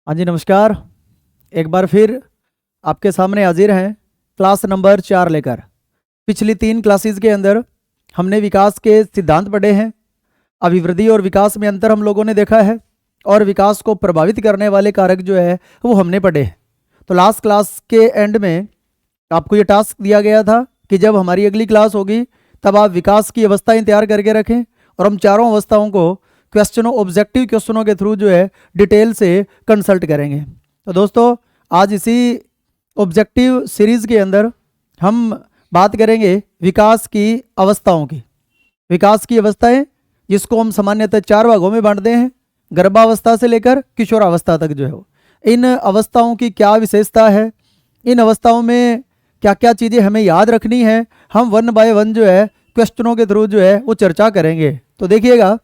हाँ जी नमस्कार। एक बार फिर आपके सामने हाजिर हैं क्लास नंबर 4 लेकर। पिछली 3 क्लासेस के अंदर हमने विकास के सिद्धांत पढ़े हैं। अभिवृद्धि और विकास में अंतर हम लोगों ने देखा है और विकास को प्रभावित करने वाले कारक जो है वो हमने पढ़े हैं। तो लास्ट क्लास के एंड में आपको ये टास्क दिया गया था कि जब हमारी अगली क्लास होगी तब आप विकास की अवस्थाएं तैयार करके रखें और हम चारों अवस्थाओं को क्वेश्चनों ऑब्जेक्टिव क्वेश्चनों के थ्रू जो है डिटेल से कंसल्ट करेंगे। तो दोस्तों आज इसी ऑब्जेक्टिव सीरीज़ के अंदर हम बात करेंगे विकास की अवस्थाओं की। विकास की अवस्थाएं जिसको हम सामान्यतः 4 भागों में बांटते हैं, गर्भावस्था से लेकर किशोरावस्था तक जो है वो। इन अवस्थाओं की क्या विशेषता है, इन अवस्थाओं में क्या क्या चीज़ें हमें याद रखनी है, हम 1 बाय 1 जो है क्वेश्चनों के थ्रू जो है वो चर्चा करेंगे। तो देखिएगा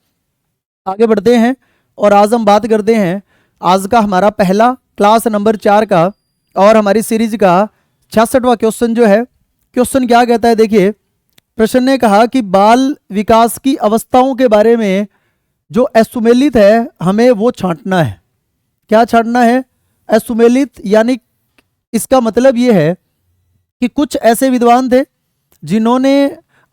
आगे बढ़ते हैं और आज हम बात करते हैं आज का हमारा पहला क्लास नंबर 4 का और हमारी सीरीज का 66वां क्वेश्चन जो है। क्वेश्चन क्या कहता है, देखिए प्रश्न ने कहा कि बाल विकास की अवस्थाओं के बारे में जो असुमेलित है हमें वो छांटना है। क्या छांटना है? असुमेलित, यानी इसका मतलब ये है कि कुछ ऐसे विद्वान थे जिन्होंने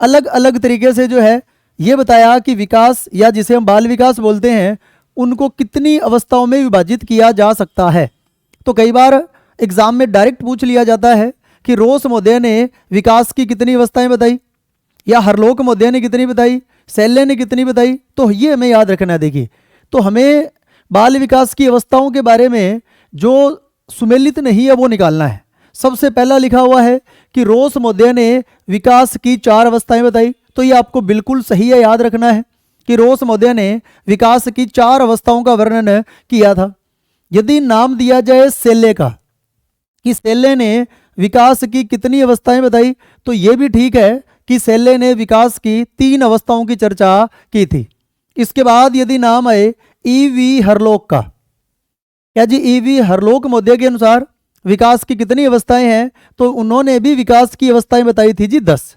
अलग अलग तरीके से जो है ये बताया कि विकास या जिसे हम बाल विकास बोलते हैं उनको कितनी अवस्थाओं में विभाजित किया जा सकता है। तो कई बार एग्जाम में डायरेक्ट पूछ लिया जाता है कि रोस महोदय ने विकास की कितनी अवस्थाएं बताई या हरलोक महोदय ने कितनी बताई, शैल्य ने कितनी बताई। तो ये हमें याद रखना है। देखिए तो हमें बाल विकास की अवस्थाओं के बारे में जो सुमेलित नहीं है वो निकालना है। सबसे पहला लिखा हुआ है कि रोस महोदय ने विकास की 4 अवस्थाएं बताई। तो ये आपको बिल्कुल सही है, याद रखना है कि रोस महोदय ने विकास की 4 अवस्थाओं का वर्णन किया था। यदि नाम दिया जाए शैल्य का कि शैल्य ने विकास की कितनी अवस्थाएं बताई, तो ये भी ठीक है कि शैल्य ने विकास की 3 अवस्थाओं की चर्चा की थी। इसके बाद यदि नाम आए ईवी हरलोक का, क्या जी ईवी हरलोक महोदय के अनुसार विकास की कितनी अवस्थाएं हैं, तो उन्होंने भी विकास की अवस्थाएं बताई थी जी 10।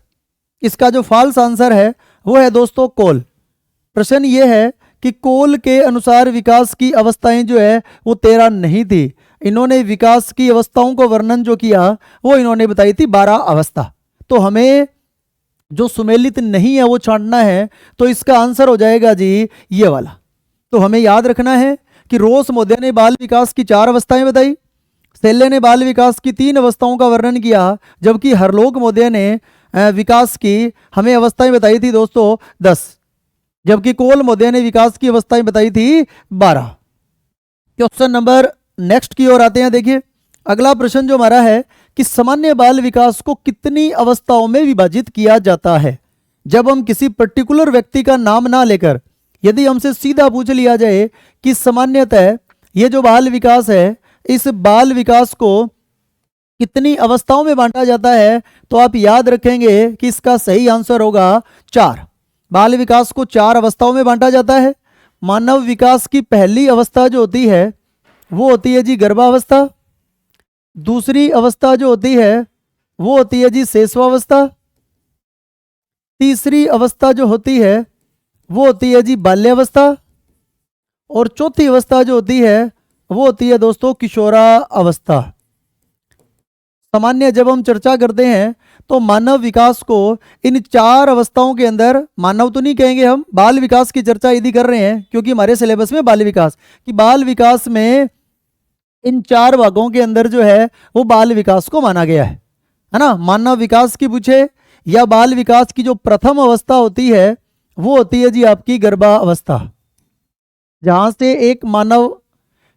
इसका जो फॉल्स आंसर है वो है दोस्तों कोल। प्रश्न ये है कि कोल के अनुसार विकास की अवस्थाएं जो है वो 13 नहीं थी। इन्होंने विकास की अवस्थाओं को वर्णन जो किया वो इन्होंने बताई थी 12 अवस्था। तो हमें जो सुमेलित नहीं है वो छांटना है। तो इसका आंसर हो जाएगा जी ये वाला। तो हमें याद रखना है कि रोस महोदय ने बाल विकास की 4 अवस्थाएं बताई, शैल्य ने बाल विकास की 3 अवस्थाओं का वर्णन किया, जबकि हरलोक महोदय ने विकास की हमें अवस्थाएं बताई थी दोस्तों 10, जबकि कोल महोदय ने विकास की अवस्थाएं बताई थी 12। क्वेश्चन नंबर नेक्स्ट की ओर आते हैं। देखिए अगला प्रश्न जो हमारा है कि सामान्य बाल विकास को कितनी अवस्थाओं में विभाजित किया जाता है। जब हम किसी पर्टिकुलर व्यक्ति का नाम ना लेकर यदि हमसे सीधा पूछ लिया जाए कि सामान्यतः ये जो बाल विकास है इस बाल विकास को कितनी अवस्थाओं में बांटा जाता है, तो आप याद रखेंगे कि इसका सही आंसर होगा 4। बाल विकास को 4 अवस्थाओं में बांटा जाता है। मानव विकास की पहली अवस्था जो होती है वो होती है जी गर्भावस्था। दूसरी अवस्था जो होती है वो होती है जी शैशवावस्था। तीसरी अवस्था जो होती है वो होती है जी बाल्यावस्था। और चौथी अवस्था जो होती है वो होती है दोस्तों किशोरावस्था। सामान्य जब हम चर्चा करते हैं तो मानव विकास को इन 4 अवस्थाओं के अंदर, मानव तो नहीं कहेंगे, हम बाल विकास की चर्चा यदि कर रहे हैं क्योंकि हमारे सिलेबस में बाल विकास कि बाल विकास में इन 4 भागों के अंदर जो है वो बाल विकास को माना गया है ना। मानव विकास की पूछे या बाल विकास की जो प्रथम अवस्था होती है वो होती है जी आपकी गर्भावस्था, जहां से एक मानव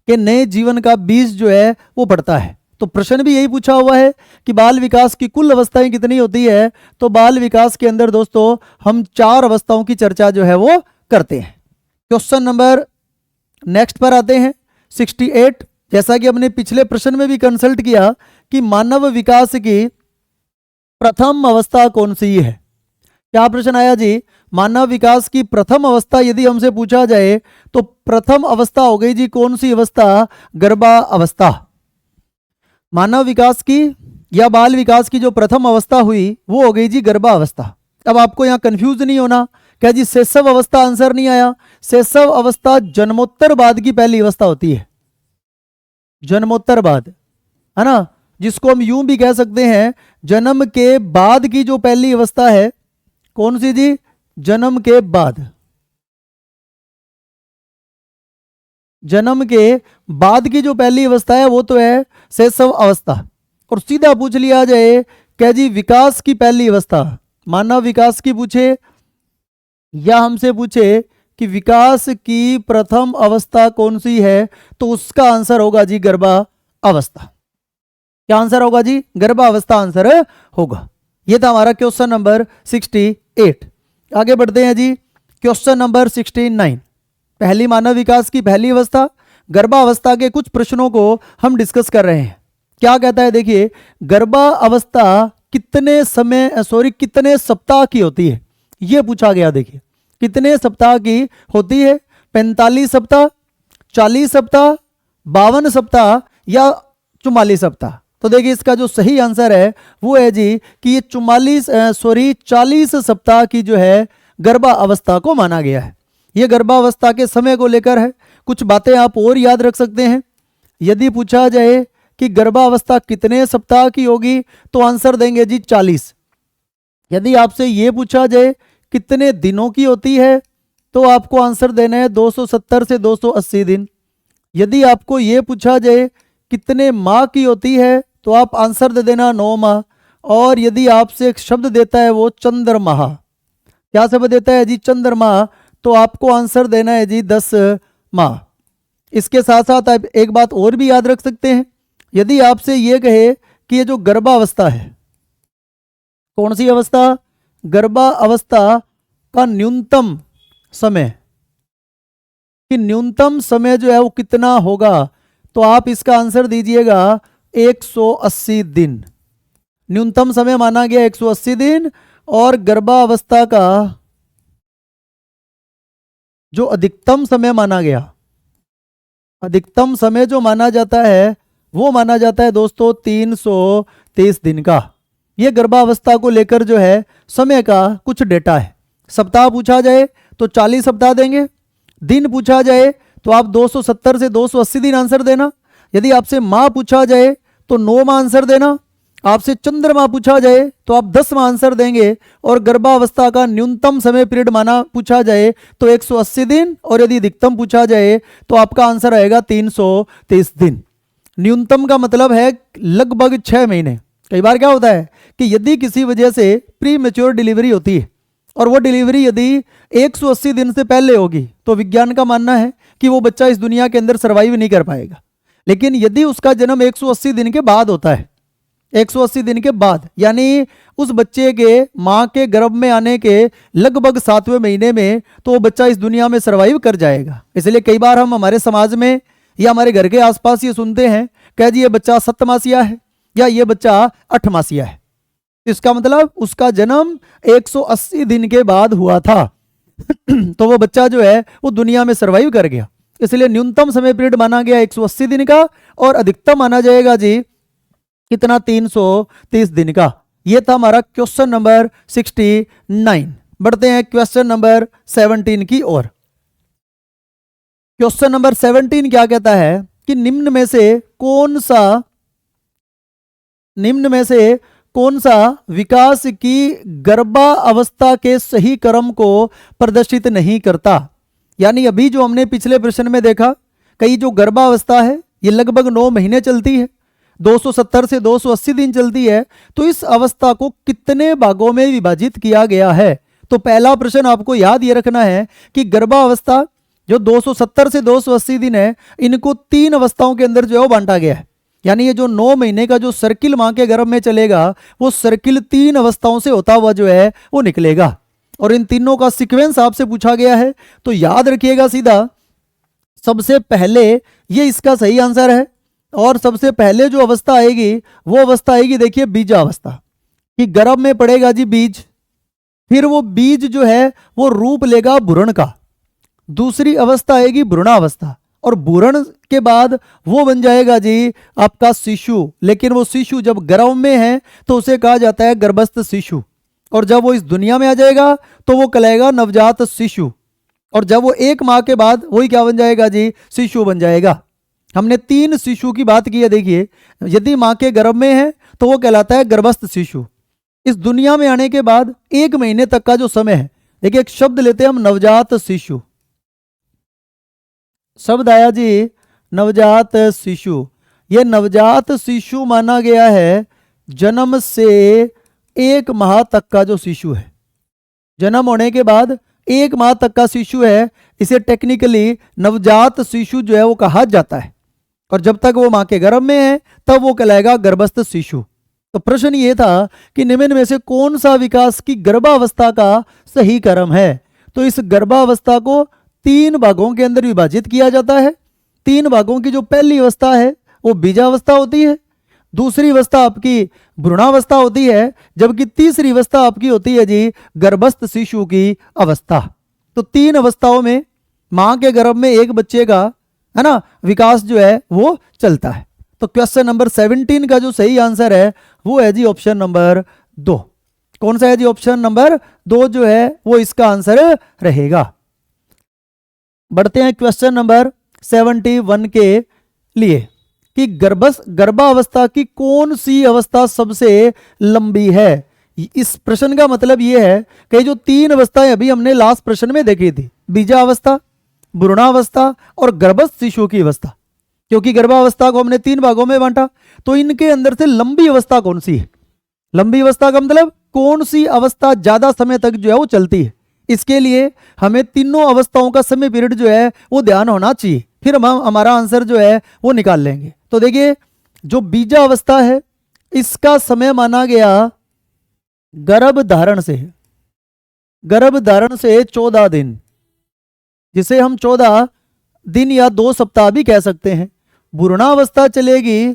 के नए जीवन का बीज जो है वो पड़ता है। तो प्रश्न भी यही पूछा हुआ है कि बाल विकास की कुल अवस्थाएं कितनी होती है। तो बाल विकास के अंदर दोस्तों हम 4 अवस्थाओं की चर्चा जो है वो करते हैं। क्वेश्चन नंबर नेक्स्ट पर आते हैं 68। जैसा कि हमने पिछले प्रश्न में भी कंसल्ट किया कि मानव विकास की प्रथम अवस्था कौन सी है। क्या प्रश्न आया जी, मानव विकास की प्रथम अवस्था यदि हमसे पूछा जाए तो प्रथम अवस्था हो गई जी कौन सी अवस्था? गर्भावस्था। मानव विकास की या बाल विकास की जो प्रथम अवस्था हुई वो हो गई जी गर्भावस्था। अब आपको यहाँ कंफ्यूज नहीं होना, क्या जी शैशव अवस्था आंसर नहीं आया। शैशव अवस्था जन्मोत्तर बाद की पहली अवस्था होती है। जन्मोत्तर बाद, है ना, जिसको हम यूं भी कह सकते हैं जन्म के बाद की जो पहली अवस्था है, कौन सी जी? जन्म के बाद। जन्म के बाद की जो पहली अवस्था है वो तो है शैशव अवस्था। और सीधा पूछ लिया जाए क्या जी विकास की पहली अवस्था, मानव विकास की पूछे या हमसे पूछे कि विकास की प्रथम अवस्था कौन सी है, तो उसका आंसर होगा जी गर्भा अवस्था। क्या आंसर होगा जी? गर्भावस्था आंसर होगा। ये था हमारा क्वेश्चन नंबर 68। आगे बढ़ते हैं जी, क्वेश्चन नंबर 69। पहली मानव विकास की पहली अवस्था गर्भावस्था के कुछ प्रश्नों को हम डिस्कस कर रहे हैं। क्या कहता है देखिए, गर्भावस्था कितने कितने सप्ताह की होती है, ये पूछा गया। देखिए कितने सप्ताह की होती है? 45 सप्ताह, 40 सप्ताह, 52 सप्ताह या 44 सप्ताह। तो देखिए इसका जो सही आंसर है वो है जी कि ये 40 सप्ताह की जो है गर्भावस्था को माना गया है। ये गर्भावस्था के समय को लेकर है। कुछ बातें आप और याद रख सकते हैं। यदि पूछा जाए कि गर्भावस्था कितने सप्ताह की होगी तो आंसर देंगे जी 40। यदि आपसे ये पूछा जाए कितने दिनों की होती है तो आपको आंसर देना है 270 से 280 दिन। यदि आपको ये पूछा जाए कितने माह की होती है तो आप आंसर दे देना 9 माह। और यदि आपसे एक शब्द देता है वो चंद्रमाह, क्या शब्द देता है जी? चंद्रमाह, तो आपको आंसर देना है जी 10 माह। इसके साथ साथ आप एक बात और भी याद रख सकते हैं। यदि आपसे ये कहे कि ये जो गर्भावस्था है, कौन सी अवस्था? गर्भावस्था का न्यूनतम समय, कि न्यूनतम समय जो है वो कितना होगा, तो आप इसका आंसर दीजिएगा 180 दिन। न्यूनतम समय माना गया 180 दिन। और गर्भावस्था का जो अधिकतम समय माना गया, अधिकतम समय जो माना जाता है वो माना जाता है दोस्तों 330 दिन का। ये गर्भावस्था को लेकर जो है समय का कुछ डेटा है। सप्ताह पूछा जाए तो 40 सप्ताह देंगे। दिन पूछा जाए तो आप 270 से 280 दिन आंसर देना। यदि आपसे माह पूछा जाए तो 9 माह आंसर देना। आपसे चंद्रमा पूछा जाए तो आप 10 माह आंसर देंगे। और गर्भावस्था का न्यूनतम समय पीरियड माना पूछा जाए तो 180 दिन। और यदि अधिकतम पूछा जाए तो आपका आंसर आएगा 330 दिन। न्यूनतम का मतलब है लगभग 6 महीने। कई बार क्या होता है कि यदि किसी वजह से प्री मेच्योर डिलीवरी होती है और वो डिलीवरी यदि 180 दिन से पहले होगी तो विज्ञान का मानना है कि वो बच्चा इस दुनिया के अंदर सर्वाइव नहीं कर पाएगा। लेकिन यदि उसका जन्म 180 दिन के बाद होता है, 180 दिन के बाद, यानी उस बच्चे के माँ के गर्भ में आने के लगभग 7वें महीने में, तो वो बच्चा इस दुनिया में सर्वाइव कर जाएगा। इसलिए कई बार हम हमारे समाज में या हमारे घर के आसपास ये सुनते हैं कह जी ये बच्चा 7 मासिया है या ये बच्चा 8 मासिया है। इसका मतलब उसका जन्म 180 दिन के बाद हुआ था। तो वो बच्चा जो है वो दुनिया में सर्वाइव कर गया। इसलिए न्यूनतम समय पीरियड माना गया 180 दिन का और अधिकतम माना जाएगा जी कितना? 330 दिन का। ये था हमारा क्वेश्चन नंबर 69। बढ़ते हैं क्वेश्चन नंबर 17 की ओर। क्वेश्चन नंबर 17 क्या कहता है कि निम्न में से कौन सा विकास की गर्भावस्था के सही क्रम को प्रदर्शित नहीं करता। यानी अभी जो हमने पिछले प्रश्न में देखा, कई जो गर्भावस्था है ये लगभग 9 महीने चलती है, 270 से 280 दिन चलती है। तो इस अवस्था को कितने भागों में विभाजित किया गया है? तो पहला प्रश्न आपको याद ये रखना है कि गर्भावस्था जो 270 से 280 दिन है, इनको 3 अवस्थाओं के अंदर जो है वो बांटा गया है। यानी ये जो 9 महीने का जो सर्किल मां के गर्भ में चलेगा वो सर्किल 3 अवस्थाओं से होता हुआ जो है वो निकलेगा। और इन तीनों का सीक्वेंस आपसे पूछा गया है। तो याद रखिएगा सीधा, सबसे पहले ये इसका सही आंसर है। और सबसे पहले जो अवस्था आएगी वो अवस्था आएगी देखिए बीजावस्था, कि गर्भ में पड़ेगा जी बीज। फिर वो बीज जो है वो रूप लेगा भ्रूण का। दूसरी अवस्था आएगी भ्रूणावस्था, और भ्रूण के बाद वो बन जाएगा जी आपका शिशु। लेकिन वो शिशु जब गर्भ में है तो उसे कहा जाता है गर्भस्थ शिशु। और जब वो इस दुनिया में आ जाएगा तो वो कहलाएगा नवजात शिशु। और जब वो 1 माह के बाद वही क्या बन जाएगा जी? शिशु बन जाएगा। हमने 3 शिशु की बात की है। देखिए, यदि माँ के गर्भ में है तो वो कहलाता है गर्भस्थ शिशु। इस दुनिया में आने के बाद 1 महीने तक का जो समय है, देखिए एक शब्द लेते हैं हम, नवजात शिशु। शब्द आया जी नवजात शिशु। यह नवजात शिशु माना गया है जन्म से 1 माह तक का जो शिशु है, जन्म होने के बाद 1 माह तक का शिशु है, इसे टेक्निकली नवजात शिशु जो है वो कहा जाता है। और जब तक वो माँ के गर्भ में है तब वो कहलाएगा गर्भस्थ शिशु। तो प्रश्न ये था कि निम्न में से कौन सा विकास की गर्भावस्था का सही क्रम है। तो इस गर्भावस्था को 3 भागों के अंदर विभाजित किया जाता है। 3 भागों की जो पहली अवस्था है वो बीजावस्था होती है, दूसरी अवस्था आपकी भ्रूणावस्था होती है, जबकि तीसरी अवस्था आपकी होती है जी गर्भस्थ शिशु की अवस्था। तो 3 अवस्थाओं में मां के गर्भ में एक बच्चे का, है ना, विकास जो है वो चलता है। तो क्वेश्चन नंबर 17 का जो सही आंसर है वो है जी ऑप्शन नंबर 2। कौन सा है जी? ऑप्शन नंबर 2 जो है वो इसका आंसर रहेगा। बढ़ते हैं क्वेश्चन नंबर 71 के लिए कि गर्भावस्था की कौन सी अवस्था सबसे लंबी है। इस प्रश्न का मतलब यह है कि जो 3 अवस्थाएं अभी हमने लास्ट प्रश्न में देखी थी, बीजावस्था, भ्रूणावस्था और गर्भस्थ शिशु की अवस्था, क्योंकि गर्भावस्था को हमने 3 भागों में बांटा, तो इनके अंदर से लंबी अवस्था कौन सी है? लंबी अवस्था का मतलब कौन सी अवस्था ज्यादा समय तक जो है वो चलती है। इसके लिए हमें तीनों अवस्थाओं का समय पीरियड जो है वो ध्यान होना चाहिए, फिर हम हमारा आंसर जो है वो निकाल लेंगे। तो देखिए, जो बीजा अवस्था है इसका समय माना गया गर्भ धारण से, गर्भ धारण से 14 दिन, जिसे हम 14 दिन या 2 सप्ताह भी कह सकते हैं। भ्रूणावस्था चलेगी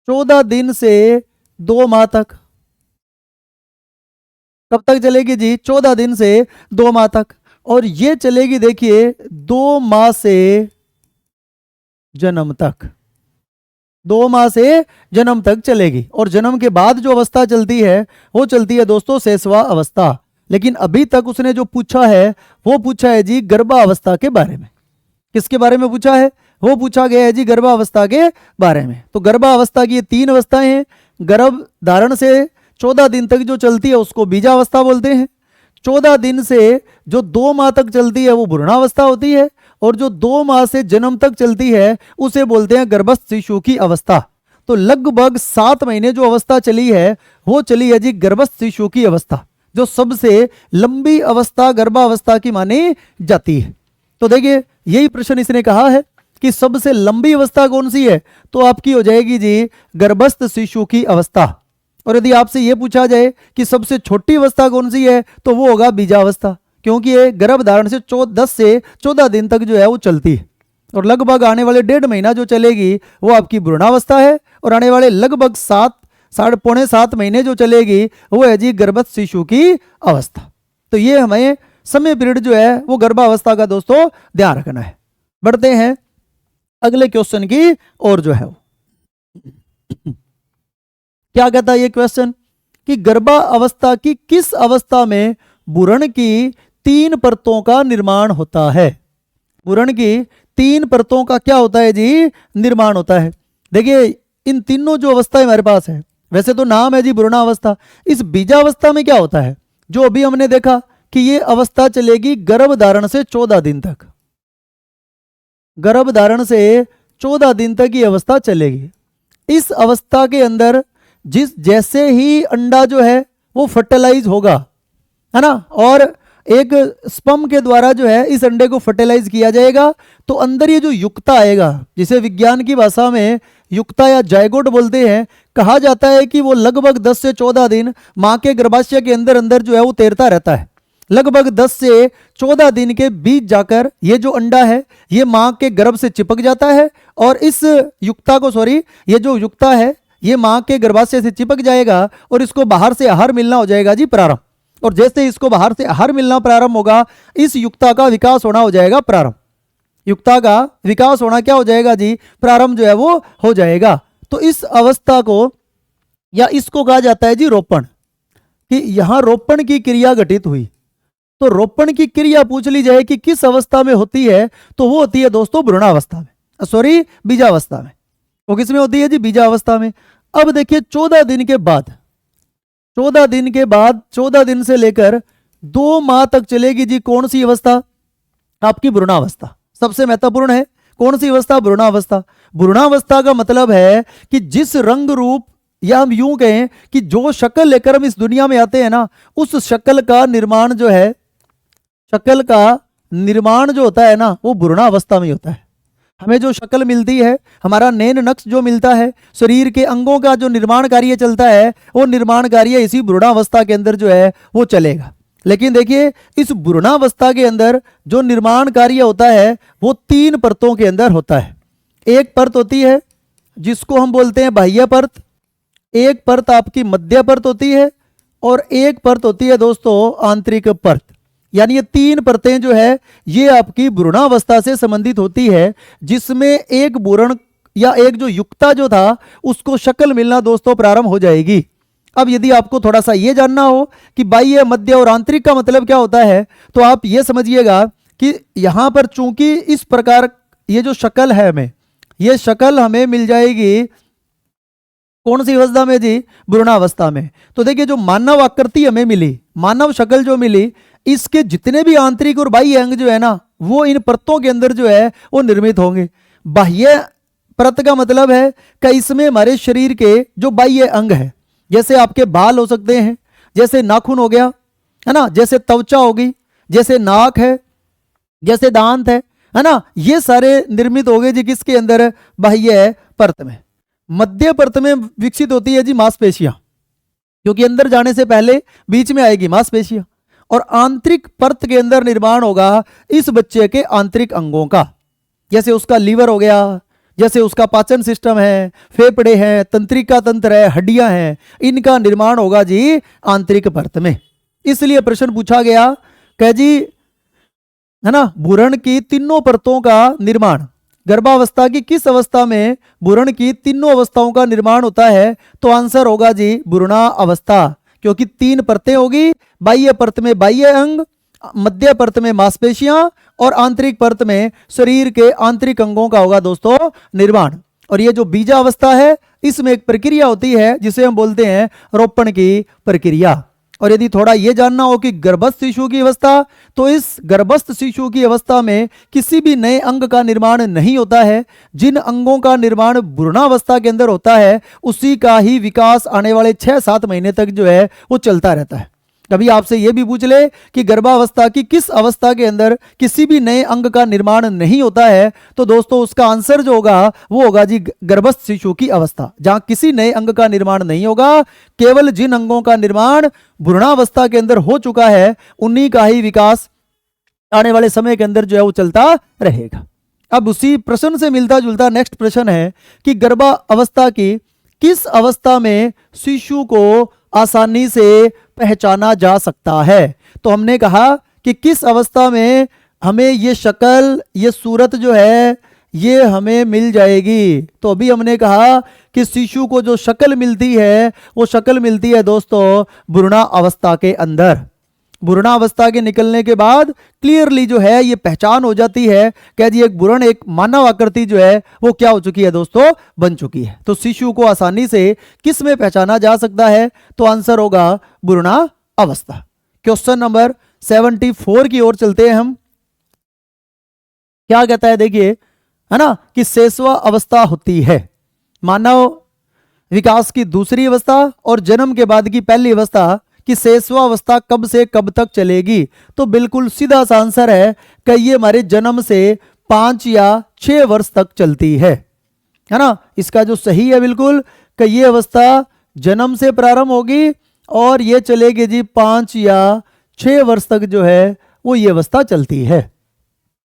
14 दिन से 2 माह तक। कब तक चलेगी जी? 14 दिन से 2 माह तक। और ये चलेगी देखिए 2 माह से जन्म तक, 2 माह से जन्म तक चलेगी। और जन्म के बाद जो अवस्था चलती है वो चलती है दोस्तों शैशवा अवस्था। लेकिन अभी तक उसने जो पूछा है वो पूछा है जी गर्भावस्था के बारे में। किसके बारे में पूछा है? वो पूछा गया है जी गर्भावस्था के बारे में। तो गर्भावस्था की ये 3 अवस्थाएं हैं। गर्भ धारण से 14 दिन तक जो चलती है उसको बीजावस्था बोलते हैं। 14 दिन से जो 2 माह तक चलती है वो भ्रूणावस्था होती है। और जो 2 माह से जन्म तक चलती है उसे बोलते हैं गर्भस्थ शिशु की अवस्था। तो लगभग 7 महीने जो अवस्था चली है वो चली है जी गर्भस्थ शिशु की अवस्था, जो सबसे लंबी अवस्था गर्भावस्था की मानी जाती है। तो देखिए, यही प्रश्न इसने कहा है कि सबसे लंबी अवस्था कौन सी है, तो आपकी हो जाएगी जी गर्भस्थ शिशु की अवस्था। और यदि आपसे यह पूछा जाए कि सबसे छोटी अवस्था कौन सी है, तो वो होगा बीजावस्था, क्योंकि ये गर्भ धारण से 10 से 14 दिन तक जो है वो चलती है। और लगभग आने वाले 1.5 महीना जो चलेगी वो आपकी भ्रूणावस्था है। और आने वाले लगभग 7-7.5 महीने जो चलेगी वो है जी गर्भस्थ शिशु की अवस्था। तो ये हमें समय पीरियड जो है वो गर्भावस्था का दोस्तों ध्यान रखना है। बढ़ते हैं अगले क्वेश्चन की और जो है वो क्या कहता है ये क्वेश्चन कि गर्भावस्था की किस अवस्था में भ्रूण की 3 परतों का निर्माण होता है। भ्रूण की 3 परतों का क्या होता है जी? निर्माण होता है। देखिए, इन तीनों जो अवस्थाएं हमारे पास है, वैसे तो नाम है जी भ्रूणावस्था। इस बीजावस्था में क्या होता है, जो अभी हमने देखा कि ये अवस्था चलेगी गर्भ धारण से 14 दिन तक। गर्भ धारण से 14 दिन तक ये अवस्था चलेगी। इस अवस्था के अंदर जैसे ही अंडा जो है वो फर्टिलाइज होगा, है ना, और एक स्पर्म के द्वारा जो है इस अंडे को फर्टिलाइज किया जाएगा, तो अंदर ये जो युक्ता आएगा, जिसे विज्ञान की भाषा में युक्ता या जायगोट बोलते हैं, कहा जाता है कि वो लगभग 10 से 14 दिन मां के गर्भाशय के अंदर अंदर जो है वो तैरता रहता है। लगभग 10 से 14 दिन के बीच जाकर ये जो अंडा है ये मां के गर्भ से चिपक जाता है। और इस युक्ता को ये जो युक्ता है ये मां के गर्भाशय से चिपक जाएगा और इसको बाहर से आहार मिलना हो जाएगा जी प्रारंभ। और जैसे इसको बाहर से आहार मिलना प्रारंभ होगा, इस युक्ता का विकास होना हो जाएगा प्रारंभ। युक्ता का विकास होना क्या हो जाएगा जी? प्रारंभ जो है वो हो जाएगा। तो इस अवस्था को या इसको कहा जाता है जी रोपण, कि यहां रोपण की क्रिया घटित हुई। तो रोपण की क्रिया पूछ ली जाए कि किस अवस्था में होती है, तो वो होती है दोस्तों भ्रूणावस्था में। सॉरी बीजावस्था में। वो किस में होती है जी? बीजावस्था में। अब देखिए 14 दिन के बाद 14 दिन से लेकर 2 माह तक चलेगी जी कौन सी अवस्था? आपकी भ्रूणावस्था। सबसे महत्वपूर्ण है कौन सी अवस्था? भ्रूणावस्था। भ्रूणावस्था का मतलब है कि जिस रंग रूप, या हम यूं कहें कि जो शक्ल लेकर हम इस दुनिया में आते हैं ना, उस शक्ल का निर्माण जो है, शक्ल का निर्माण जो होता है ना, वो भ्रूणावस्था में होता है। हमें जो शक्ल मिलती है, हमारा नैन नक्श जो मिलता है, शरीर के अंगों का जो निर्माण कार्य चलता है, वो निर्माण कार्य इसी भ्रूणावस्था के अंदर जो है वो चलेगा। लेकिन देखिए इस भ्रूणावस्था के अंदर जो निर्माण कार्य होता है वो 3 परतों के अंदर होता है। एक परत होती है जिसको हम बोलते हैं बाह्य परत, एक परत आपकी मध्य परत होती है, और एक परत होती है दोस्तों आंतरिक परत। यानी ये 3 परतें जो है ये आपकी भ्रूणावस्था से संबंधित होती है, जिसमें एक भ्रूण या एक जो युक्ता जो था उसको शक्ल मिलना दोस्तों प्रारंभ हो जाएगी। अब यदि आपको थोड़ा सा ये जानना हो कि बाह्य, मध्य और आंतरिक का मतलब क्या होता है, तो आप ये समझिएगा कि यहां पर चूंकि इस प्रकार ये जो शक्ल है हमें, ये शक्ल हमें मिल जाएगी कौन सी अवस्था में जी? भ्रूणावस्था में। तो देखिए जो मानव आकृति हमें मिली, मानव शक्ल जो मिली, इसके जितने भी आंतरिक और बाह्य अंग जो है ना, वो इन परतों के अंदर जो है वो निर्मित होंगे। बाह्य परत का मतलब है कि इसमें हमारे शरीर के जो बाह्य अंग है, जैसे आपके बाल हो सकते हैं, जैसे नाखून हो गया है ना, जैसे त्वचा होगी, जैसे नाक है, जैसे दांत है ना, ये सारे निर्मित हो गए जी किसके अंदर? बाह्य परत में। मध्य परत में विकसित होती है जी मांसपेशियां, क्योंकि अंदर जाने से पहले बीच में आएगी मांसपेशियां। और आंतरिक परत के अंदर निर्माण होगा इस बच्चे के आंतरिक अंगों का, जैसे उसका लीवर हो गया, जैसे उसका पाचन सिस्टम है, फेफड़े हैं, तंत्रिका तंत्र है, हड्डियां हैं, इनका निर्माण होगा जी आंतरिक परत में। इसलिए प्रश्न पूछा गया कह जी है ना, भ्रूण की तीनों परतों का निर्माण गर्भावस्था की किस अवस्था में भ्रूण की तीनों अवस्थाओं का निर्माण होता है? तो आंसर होगा जी भ्रूणावस्था, क्योंकि 3 परतें होगी, बाह्य परत में बाह्य अंग, मध्य परत में मांसपेशियां, और आंतरिक परत में शरीर के आंतरिक अंगों का होगा दोस्तों निर्माण। और ये जो बीजावस्था है इसमें एक प्रक्रिया होती है जिसे हम बोलते हैं रोपण की प्रक्रिया। और यदि थोड़ा ये जानना हो कि गर्भस्थ शिशु की अवस्था, तो इस गर्भस्थ शिशु की अवस्था में किसी भी नए अंग का निर्माण नहीं होता है। जिन अंगों का निर्माण भ्रूणावस्था के अंदर होता है उसी का ही विकास आने वाले 6-7 महीने तक जो है वो चलता रहता है। कभी आपसे ये भी पूछ ले कि गर्भावस्था की किस अवस्था के अंदर किसी भी नए अंग का निर्माण नहीं होता है, तो दोस्तों उसका आंसर जो होगा वो होगा जी गर्भस्थ शिशु की अवस्था, जहां किसी नए अंग का निर्माण नहीं होगा। केवल जिन अंगों का निर्माण भ्रूणावस्था के अंदर हो चुका है उन्हीं का ही विकास आने वाले समय के अंदर जो है वो चलता रहेगा। अब उसी प्रश्न से मिलता जुलता नेक्स्ट प्रश्न है कि गर्भावस्था की किस अवस्था में शिशु को आसानी से पहचाना जा सकता है? तो हमने कहा कि किस अवस्था में हमें ये शक्ल, ये सूरत जो है ये हमें मिल जाएगी। तो अभी हमने कहा कि शिशु को जो शक्ल मिलती है वो शक्ल मिलती है दोस्तों भ्रूणावस्था के अंदर। भ्रूणावस्था के निकलने के बाद क्लियरली जो है ये पहचान हो जाती है कि जी एक भ्रूण, एक मानव आकृति जो है वो क्या हो चुकी है दोस्तों? बन चुकी है। तो शिशु को आसानी से किस में पहचाना जा सकता है? तो आंसर होगा भ्रूणावस्था। क्वेश्चन नंबर 74 की ओर चलते हैं हम। क्या कहता है देखिए, है ना, कि शेषवा अवस्था होती है मानव विकास की दूसरी अवस्था और जन्म के बाद की पहली अवस्था कि शेषवावस्था कब से कब तक चलेगी? तो बिल्कुल सीधा सा आंसर है कि ये हमारे जन्म से 5 या 6 वर्ष तक चलती है ना। इसका जो सही है बिल्कुल कि ये अवस्था जन्म से प्रारंभ होगी और ये चलेगी जी 5 या 6 वर्ष तक जो है वो ये अवस्था चलती है।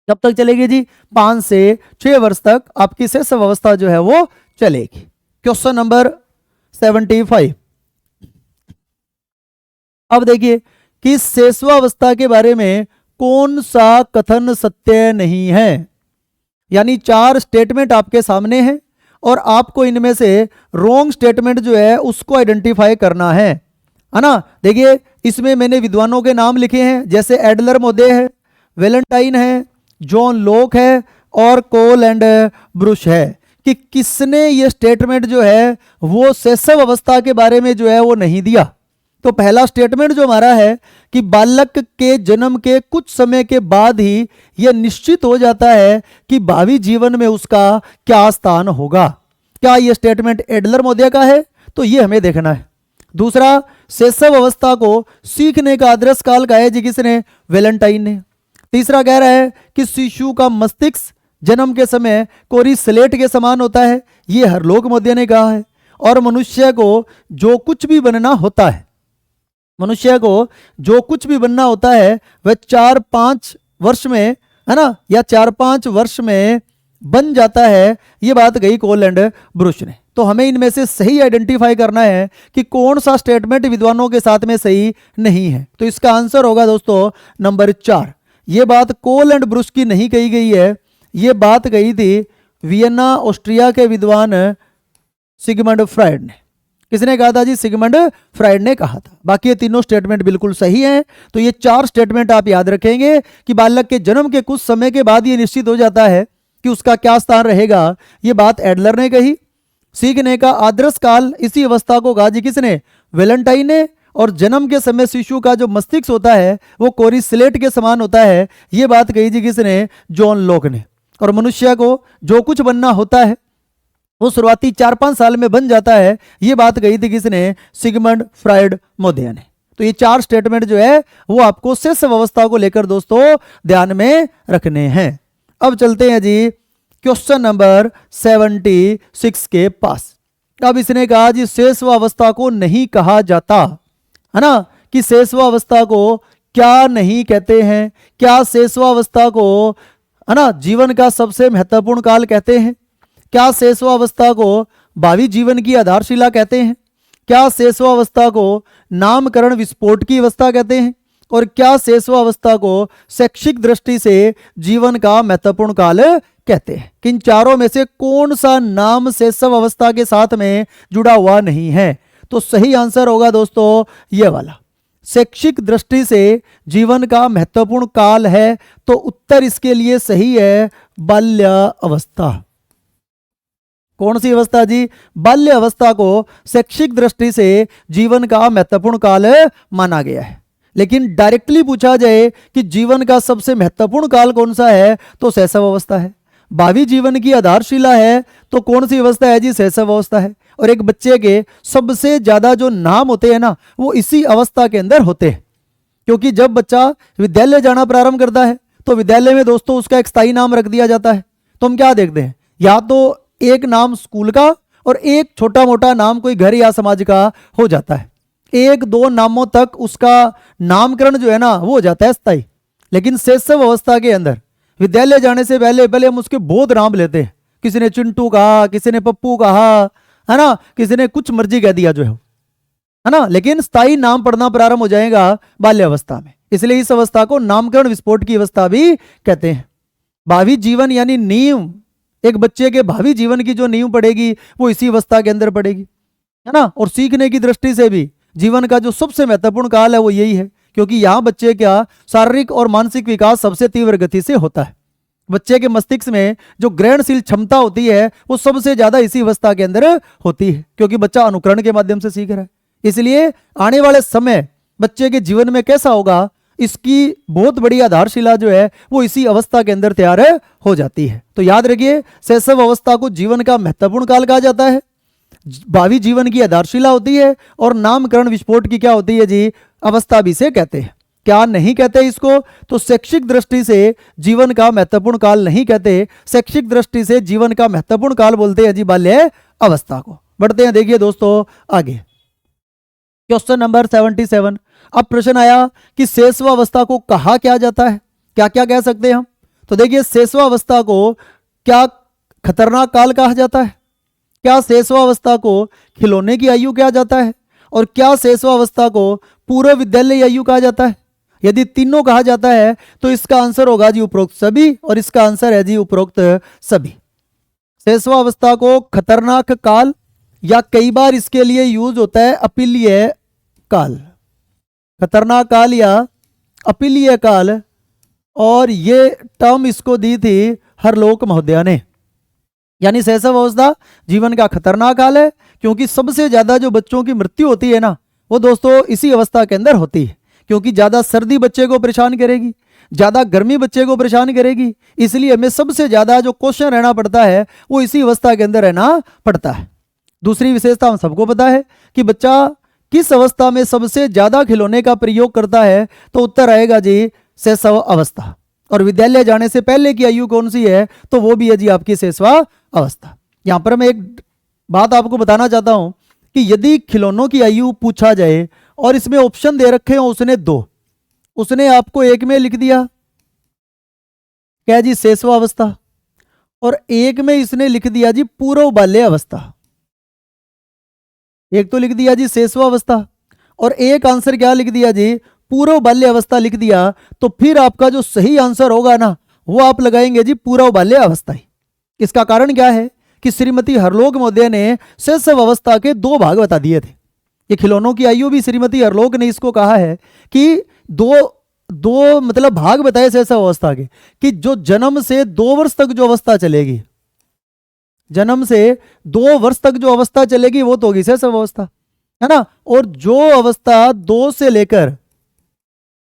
कब तक चलेगी जी? 5 से 6 वर्ष तक आपकी शेषव अवस्था जो है वो चलेगी। Question number 75। अब देखिए कि शेषवावस्था के बारे में कौन सा कथन सत्य नहीं है। यानी 4 स्टेटमेंट आपके सामने हैं और आपको इनमें से रॉन्ग स्टेटमेंट जो है उसको आइडेंटिफाई करना है ना। देखिए इसमें मैंने विद्वानों के नाम लिखे हैं, जैसे एडलर महोदय है, वेलेंटाइन है, जॉन लॉक है और कोल एंड ब्रुश है कि किसने ये स्टेटमेंट जो है वो शैशव अवस्था के बारे में जो है वो नहीं दिया। तो पहला स्टेटमेंट जो हमारा है कि बालक के जन्म के कुछ समय के बाद ही यह निश्चित हो जाता है कि भावी जीवन में उसका क्या स्थान होगा। क्या यह स्टेटमेंट एडलर महोदय का है? तो ये हमें देखना है। दूसरा, शैशव अवस्था को सीखने का आदर्श काल कहा है जी किसने? वेलेंटाइन ने। तीसरा कह रहा है कि शिशु का मस्तिष्क जन्म के समय कोरी स्लेट के समान होता है, ये हरलोक महोदय ने कहा है। और मनुष्य को जो कुछ भी बनना होता है, मनुष्य को जो कुछ भी बनना होता है वह 4-5 वर्ष में, है ना, या 4-5 वर्ष में बन जाता है, ये बात कही कोल एंड ब्रुश ने। तो हमें इनमें से सही आइडेंटिफाई करना है कि कौन सा स्टेटमेंट विद्वानों के साथ में सही नहीं है। तो इसका आंसर होगा दोस्तों नंबर 4। ये बात कोल एंड ब्रुश की नहीं कही गई है, ये बात कही थी वियना ऑस्ट्रिया के विद्वान सिगमंड फ्राइड ने। किसने कहा था जी? सिगमंड फ्राइड ने कहा था। बाकी ये तीनों स्टेटमेंट बिल्कुल सही हैं। तो ये 4 स्टेटमेंट आप याद रखेंगे कि बालक के जन्म के कुछ समय के बाद ये निश्चित हो जाता है कि उसका क्या स्थान रहेगा, ये बात एडलर ने कही। सीखने का आदर्श काल इसी अवस्था को कहा जी किसने? वेलेंटाइन ने। और जन्म के समय शिशु का जो मस्तिष्क होता है वो कोरी स्लेट के समान होता है, ये बात कही जी किसने? जॉन लॉक ने। और मनुष्य को जो कुछ बनना होता है वो शुरुआती 4-5 साल में बन जाता है, ये बात कही थी किसने? सिगमंड फ्राइड महोदय ने। तो ये 4 स्टेटमेंट जो है वो आपको शैशव अवस्था को लेकर दोस्तों ध्यान में रखने हैं। अब चलते हैं जी क्वेश्चन नंबर 76 के पास। अब इसने कहा जी शैशव अवस्था को नहीं कहा जाता, है ना, कि शैशव अवस्था को क्या नहीं कहते हैं? क्या शैशव अवस्था को, है ना, जीवन का सबसे महत्वपूर्ण काल कहते हैं? क्या शैशव अवस्था को भावी जीवन की आधारशिला कहते हैं? क्या शैशव अवस्था को नामकरण विस्फोट की अवस्था कहते हैं? और क्या शैशव अवस्था को शैक्षिक दृष्टि से जीवन का महत्वपूर्ण काल कहते हैं? किन चारों में से कौन सा नाम शैशव अवस्था के साथ में जुड़ा हुआ नहीं है? तो सही आंसर होगा दोस्तों ये वाला, शैक्षिक दृष्टि से जीवन का महत्वपूर्ण काल है। तो उत्तर इसके लिए सही है बाल्य अवस्था। कौन सी अवस्था जी? बाल्य अवस्था को शैक्षिक दृष्टि से जीवन का महत्वपूर्ण काल माना गया है। लेकिन डायरेक्टली पूछा जाए कि जीवन का सबसे महत्वपूर्ण काल कौन सा है, तो शैशव अवस्था है। भावी जीवन की आधारशिला है तो कौन सी अवस्था है जी? शैशव अवस्था है। और एक बच्चे के सबसे ज्यादा जो नाम होते हैं ना वो इसी अवस्था के अंदर होते हैं, क्योंकि जब बच्चा विद्यालय जाना प्रारंभ करता है तो विद्यालय में दोस्तों उसका एक स्थायी नाम रख दिया जाता है। तो हम क्या देखते हैं, या तो एक नाम स्कूल का और एक छोटा मोटा नाम कोई घर या समाज का हो जाता है। 1-2 नामों तक उसका नामकरण जो है ना वो हो जाता है स्थायी। लेकिन शैशव अवस्था के अंदर विद्यालय जाने से पहले पहले हम उसके बहुत नाम लेते हैं। किसी ने चिंटू कहा, किसी ने पप्पू कहा, है ना, किसी ने कुछ मर्जी कह दिया जो है ना। लेकिन स्थायी नाम पढ़ना प्रारंभ हो जाएगा बाल्य अवस्था में, इसलिए इस अवस्था को नामकरण विस्फोट की अवस्था भी कहते हैं। भावी जीवन यानी नींव, एक बच्चे के भावी जीवन की जो नींव पड़ेगी वो इसी अवस्था के अंदर पड़ेगी, है ना। और सीखने की दृष्टि से भी जीवन का जो सबसे महत्वपूर्ण काल है वो यही है, क्योंकि यहाँ बच्चे का शारीरिक और मानसिक विकास सबसे तीव्र गति से होता है। बच्चे के मस्तिष्क में जो ग्रहणशील क्षमता होती है वो सबसे ज्यादा इसी अवस्था के अंदर होती है, क्योंकि बच्चा अनुकरण के माध्यम से सीख रहा है। इसलिए आने वाले समय बच्चे के जीवन में कैसा होगा, इसकी बहुत बड़ी आधारशिला जो है वो इसी अवस्था के अंदर तैयार हो जाती है। तो याद रखिए, शैशव अवस्था को जीवन का महत्वपूर्ण काल कहा जाता है, भावी जीवन की आधारशिला होती है, और नामकरण विस्फोट की क्या होती है जी, अवस्था भी से कहते हैं। क्या नहीं कहते इसको, तो शैक्षिक दृष्टि से जीवन का महत्वपूर्ण काल नहीं कहते, शैक्षिक दृष्टि से जीवन का महत्वपूर्ण काल बोलते हैं जी बाल्य अवस्था को। बढ़ते हैं, देखिए दोस्तों आगे क्वेश्चन नंबर 77। अब प्रश्न आया कि शैशव अवस्था को कहा क्या जाता है, क्या क्या कह सकते हैं हम। तो देखिए, शैशव अवस्था को क्या खतरनाक काल कहा जाता है, क्या शैशव अवस्था को खिलौने की आयु कहा जाता है, और क्या शैशव अवस्था को पूर्व विद्यालय आयु कहा जाता है। यदि तीनों कहा जाता है तो इसका आंसर होगा जी उपरोक्त सभी, और इसका आंसर है जी उपरोक्त सभी। शैशव अवस्था को खतरनाक काल या कई बार इसके लिए यूज होता है अपीलीय काल, खतरनाक काल या अपीलीय काल, और ये टर्म इसको दी थी हरलोक महोदया ने। यानी शैशव अवस्था जीवन का खतरनाक काल है, क्योंकि सबसे ज्यादा जो बच्चों की मृत्यु होती है ना, वो दोस्तों इसी अवस्था के अंदर होती है। क्योंकि ज्यादा सर्दी बच्चे को परेशान करेगी, ज्यादा गर्मी बच्चे को परेशान करेगी, इसलिए हमें सबसे ज्यादा जो क्वेश्चन रहना पड़ता है वो इसी अवस्था के अंदर रहना पड़ता है। दूसरी विशेषता हम सबको पता है कि बच्चा किस अवस्था में सबसे ज्यादा खिलौने का प्रयोग करता है, तो उत्तर आएगा जी शैशव अवस्था। और विद्यालय जाने से पहले की आयु कौन सी है, तो वो भी है जी आपकी शैशव अवस्था। यहां पर मैं एक बात आपको बताना चाहता हूं कि यदि खिलौनों की आयु पूछा जाए और इसमें ऑप्शन दे रखे हो उसने दो, उसने आपको एक में लिख दिया क्या जी शैशव अवस्था, और एक में इसने लिख दिया जी पूर्व बाल्य अवस्था। एक तो लिख दिया जी शैशव अवस्था और एक आंसर क्या लिख दिया जी पूर्व बाल्य अवस्था लिख दिया, तो फिर आपका जो सही आंसर होगा ना वो आप लगाएंगे जी पूर्व बाल्य अवस्था ही। इसका कारण क्या है कि श्रीमती हरलोक महोदय ने शैशव अवस्था के दो भाग बता दिए थे। ये खिलौनों की आयु भी श्रीमती हरलोक ने इसको कहा है कि दो मतलब भाग बताए शैशव अवस्था के, कि जो जन्म से 2 वर्ष तक जो अवस्था चलेगी, जन्म से 2 वर्ष तक जो अवस्था चलेगी वो तो होगी शैशव अवस्था, है ना। और जो अवस्था 2 से लेकर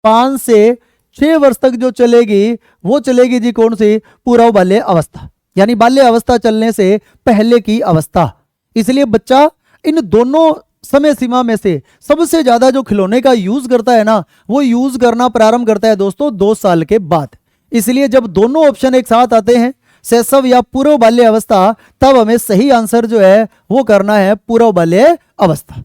5 से 6 वर्ष तक जो चलेगी वो चलेगी जी कौन सी पूर्व बाल्य अवस्था, यानी बाल्य अवस्था चलने से पहले की अवस्था। इसलिए बच्चा इन दोनों समय सीमा में से सबसे ज्यादा जो खिलौने का यूज करता है ना, वो यूज करना प्रारंभ करता है दोस्तों 2 साल के बाद। इसलिए जब दोनों ऑप्शन एक साथ आते हैं शैशव या पूर्व बाल्य अवस्था, तब हमें सही आंसर जो है वो करना है पूर्व बाल्य अवस्था।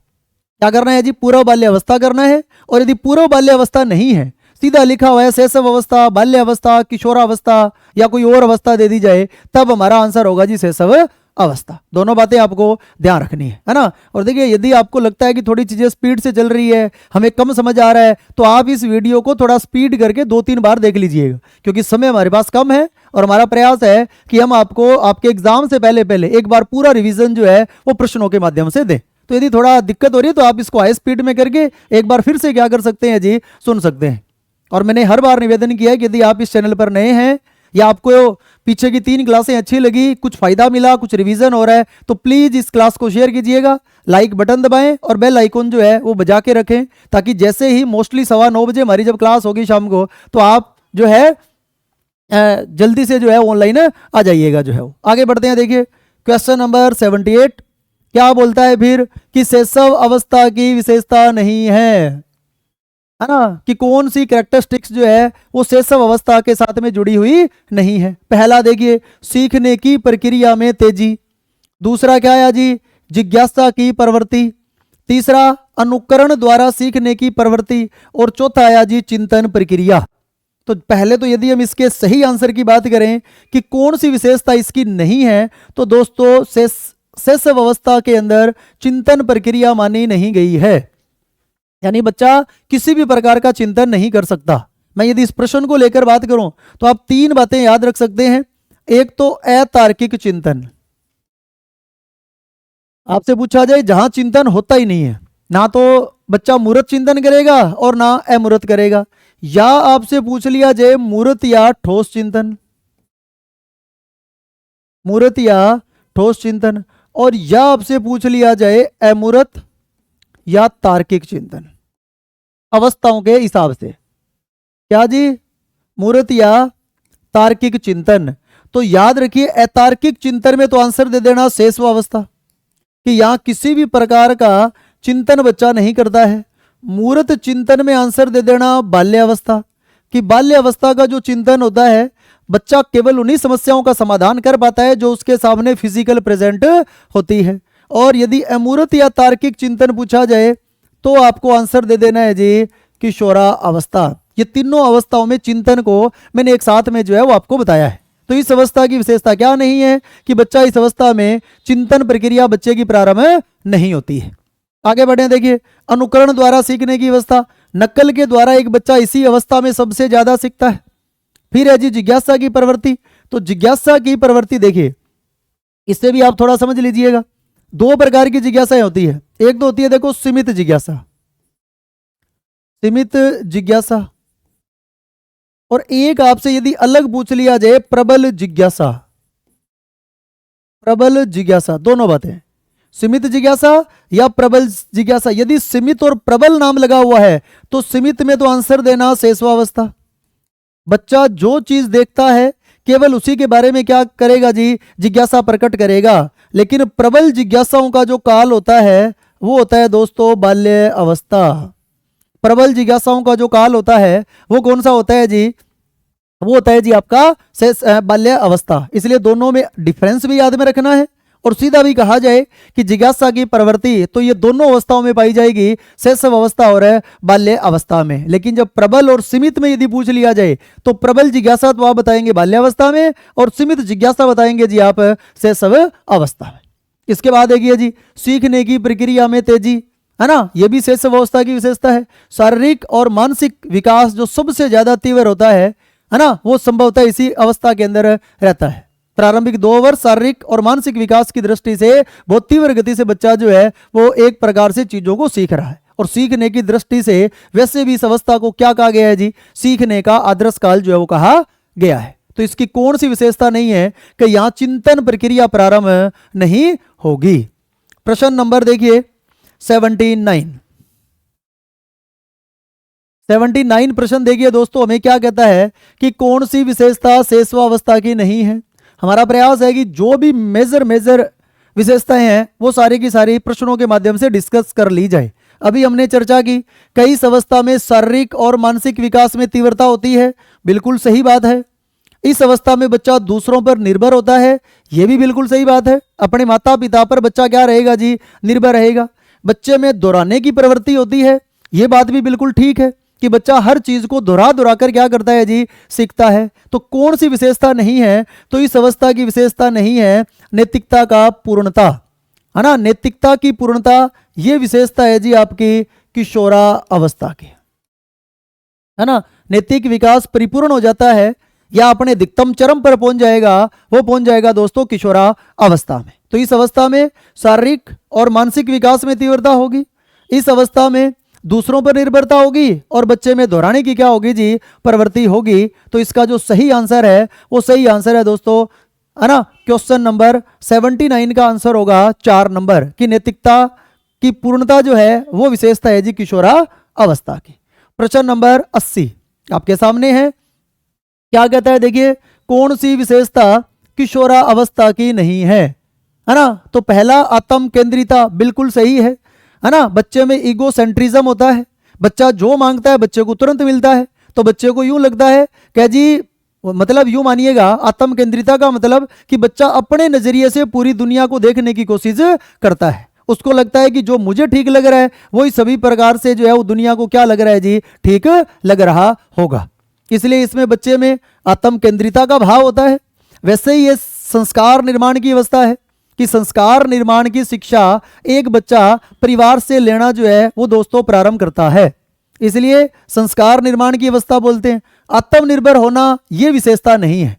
क्या करना है जी पूर्व बाल्य अवस्था करना है। और यदि पूर्व बाल्य अवस्था नहीं है, सीधा लिखा हुआ है शैशव अवस्था, बाल्य अवस्था, किशोरावस्था या कोई और अवस्था दे दी जाए, तब हमारा आंसर होगा जी शैशव अवस्था। दोनों बातें आपको ध्यान रखनी है ना। और देखिए यदि आपको लगता है कि थोड़ी चीजें स्पीड से चल रही है, हमें कम समझ आ रहा है, तो आप इस वीडियो को थोड़ा स्पीड करके 2-3 बार देख लीजिएगा, क्योंकि समय हमारे पास कम है और हमारा प्रयास है कि हम आपको आपके एग्जाम से पहले पहले एक बार पूरा रिविजन जो है वो प्रश्नों के माध्यम से दें। तो यदि थोड़ा दिक्कत हो रही है तो आप इसको हाई स्पीड में करके एक बार फिर से क्या कर सकते हैं जी सुन सकते हैं। और मैंने हर बार निवेदन किया है कि यदि आप इस चैनल पर नए हैं या आपको पीछे की 3 क्लासें अच्छी लगी, कुछ फायदा मिला, कुछ रिवीजन हो रहा है, तो प्लीज इस क्लास को शेयर कीजिएगा, लाइक बटन दबाएं और बेल आइकन जो है वो बजा के रखें, ताकि जैसे ही मोस्टली 9:15 बजे हमारी जब क्लास होगी शाम को, तो आप जो है जल्दी से जो है ऑनलाइन आ जाइएगा जो है वो। आगे बढ़ते हैं। देखिए क्वेश्चन नंबर 78 क्या बोलता है फिर कि शैशव अवस्था की विशेषता नहीं है ना, कि कौन सी कैरेक्टरिस्टिक्स जो है वो शैशव अवस्था के साथ में जुड़ी हुई नहीं है। पहला देखिए सीखने की प्रक्रिया में तेजी, दूसरा क्या आया जी जिज्ञासा की प्रवृत्ति, तीसरा अनुकरण द्वारा सीखने की प्रवृत्ति, और चौथा आया जी चिंतन प्रक्रिया। तो पहले तो यदि हम इसके सही आंसर की बात करें कि कौन सी विशेषता इसकी नहीं है, तो दोस्तों शैशव अवस्था के अंदर चिंतन प्रक्रिया मानी नहीं गई है, यानी बच्चा किसी भी प्रकार का चिंतन नहीं कर सकता। मैं यदि इस प्रश्न को लेकर बात करूं तो आप 3 बातें याद रख सकते हैं। एक तो अतार्किक चिंतन, आपसे पूछा जाए जहां चिंतन होता ही नहीं है, ना तो बच्चा मूर्त चिंतन करेगा और ना अमूर्त करेगा, या आपसे पूछ लिया जाए मूर्त या ठोस चिंतन, मूर्त या ठोस चिंतन, और या आपसे पूछ लिया जाए अमूर्त या तार्किक चिंतन अवस्थाओं के हिसाब से। क्या जी मूर्त या तार्किक चिंतन। तो याद रखिए अतार्किक चिंतन में तो आंसर दे देना शैशव अवस्था, कि यहां किसी भी प्रकार का चिंतन बच्चा नहीं करता है। मूर्त चिंतन में आंसर दे देना बाल्य अवस्था, कि बाल्य अवस्था का जो चिंतन होता है बच्चा केवल उन्हीं समस्याओं का समाधान कर पाता है जो उसके सामने फिजिकल प्रेजेंट होती है। और यदि अमूर्त या तार्किक चिंतन पूछा जाए तो आपको आंसर दे देना है जी किशोरा अवस्था। ये तीनों अवस्थाओं में चिंतन को मैंने एक साथ में जो है वो आपको बताया है। तो इस अवस्था की विशेषता क्या नहीं है कि बच्चा इस अवस्था में चिंतन प्रक्रिया बच्चे की प्रारंभ नहीं होती है। आगे बढ़े। देखिए अनुकरण द्वारा सीखने की अवस्था, नकल के द्वारा एक बच्चा इसी अवस्था में सबसे ज्यादा सीखता है। फिर है जी जिज्ञासा की प्रवृत्ति। तो जिज्ञासा की प्रवृत्ति देखिए इससे भी आप थोड़ा समझ लीजिएगा, 2 प्रकार की जिज्ञासाएं होती है। एक तो होती है देखो सीमित जिज्ञासा, सीमित जिज्ञासा, और एक आपसे यदि अलग पूछ लिया जाए प्रबल जिज्ञासा, प्रबल जिज्ञासा, दोनों बातें, सीमित जिज्ञासा या प्रबल जिज्ञासा। यदि सीमित और प्रबल नाम लगा हुआ है तो सीमित में तो आंसर देना शेषवावस्था। बच्चा जो चीज देखता है केवल उसी के बारे में क्या करेगा जी, जिज्ञासा प्रकट करेगा। लेकिन प्रबल जिज्ञासाओं का जो काल होता है वो होता है दोस्तों बाल्य अवस्था। प्रबल जिज्ञासाओं का जो काल होता है वो कौन सा होता है जी, वो होता है जी आपका बाल्य अवस्था। इसलिए दोनों में डिफरेंस भी याद में रखना है। और सीधा भी कहा जाए कि जिज्ञासा की प्रवृत्ति तो ये दोनों अवस्थाओं में पाई जाएगी, शैशव अवस्था और बाल्य अवस्था में। लेकिन जब प्रबल और सीमित में यदि पूछ लिया जाए तो प्रबल जिज्ञासा तो आप बताएंगे बाल्यावस्था में और सीमित जिज्ञासा बताएंगे जी आप शैशव अवस्था में। इसके बाद देखिए जी सीखने की प्रक्रिया में तेजी, है ना, यह भी शैशव अवस्था की विशेषता है। शारीरिक और मानसिक विकास जो सबसे ज्यादा तीव्र होता है ना, वो संभवतः इसी अवस्था के अंदर रहता है। प्रारंभिक 2 वर्ष शारीरिक और मानसिक विकास की दृष्टि से बहुत तीव्र गति से बच्चा जो है वो एक प्रकार से चीजों को सीख रहा है। और सीखने की दृष्टि से वैसे भी इस अवस्था को क्या कहा गया है जी, सीखने का आदर्श काल जो है वो कहा गया है। तो इसकी कौन सी विशेषता नहीं है कि यहां चिंतन प्रक्रिया प्रारंभ नहीं होगी। प्रश्न नंबर देखिए 79 प्रश्न देखिए दोस्तों, हमें क्या कहता है कि कौन सी विशेषता शैशवावस्था की नहीं है। हमारा प्रयास है कि जो भी मेजर विशेषताएं हैं वो सारी की सारी प्रश्नों के माध्यम से डिस्कस कर ली जाए। अभी हमने चर्चा की कई इस अवस्था में शारीरिक और मानसिक विकास में तीव्रता होती है, बिल्कुल सही बात है। इस अवस्था में बच्चा दूसरों पर निर्भर होता है, यह भी बिल्कुल सही बात है। अपने माता पिता पर बच्चा क्या रहेगा जी, निर्भर रहेगा। बच्चे में दोहराने की प्रवृत्ति होती है, यह बात भी बिल्कुल ठीक है कि बच्चा हर चीज को दोहरा कर क्या करता है जी, सीखता है। तो कौन सी विशेषता नहीं है, तो इस अवस्था की विशेषता नहीं है नैतिकता का पूर्णता, है ना। नैतिकता की पूर्णता ये विशेषता है जी आपकी किशोरा अवस्था की, है ना। नैतिक विकास परिपूर्ण हो जाता है या अपने अधिकतम चरम पर पहुंच जाएगा, वो पहुंच जाएगा दोस्तों किशोरा अवस्था में। तो इस अवस्था में शारीरिक और मानसिक विकास में तीव्रता होगी, इस अवस्था में दूसरों पर निर्भरता होगी और बच्चे में दोहराने की क्या होगी जी, प्रवृत्ति होगी। तो इसका जो सही आंसर है वो सही आंसर है दोस्तों, है ना, क्वेश्चन नंबर 79 का आंसर होगा 4 नंबर की नैतिकता की पूर्णता जो है वो विशेषता है जी किशोरा अवस्था की। प्रश्न नंबर 80 आपके सामने है, क्या कहता है देखिए, कौन सी विशेषता किशोरा अवस्था की नहीं है ना। तो पहला आत्म केंद्रिता बिल्कुल सही है ना। बच्चे में ईगो सेंट्रिज्म होता है, बच्चा जो मांगता है बच्चे को तुरंत मिलता है। तो बच्चे को यूं लगता है कि जी, मतलब यूं मानिएगा आत्म केंद्रिता का मतलब कि बच्चा अपने नजरिए से पूरी दुनिया को देखने की कोशिश करता है। उसको लगता है कि जो मुझे ठीक लग रहा है वही सभी प्रकार से जो है वो दुनिया को क्या लग रहा है जी, ठीक लग रहा होगा। इसलिए इसमें बच्चे में आत्म केंद्रिता का भाव होता है। वैसे ही ये संस्कार निर्माण की अवस्था है कि संस्कार निर्माण की शिक्षा एक बच्चा परिवार से लेना जो है वो दोस्तों प्रारंभ करता है, इसलिए संस्कार निर्माण की अवस्था बोलते हैं। आत्मनिर्भर होना ये विशेषता नहीं है,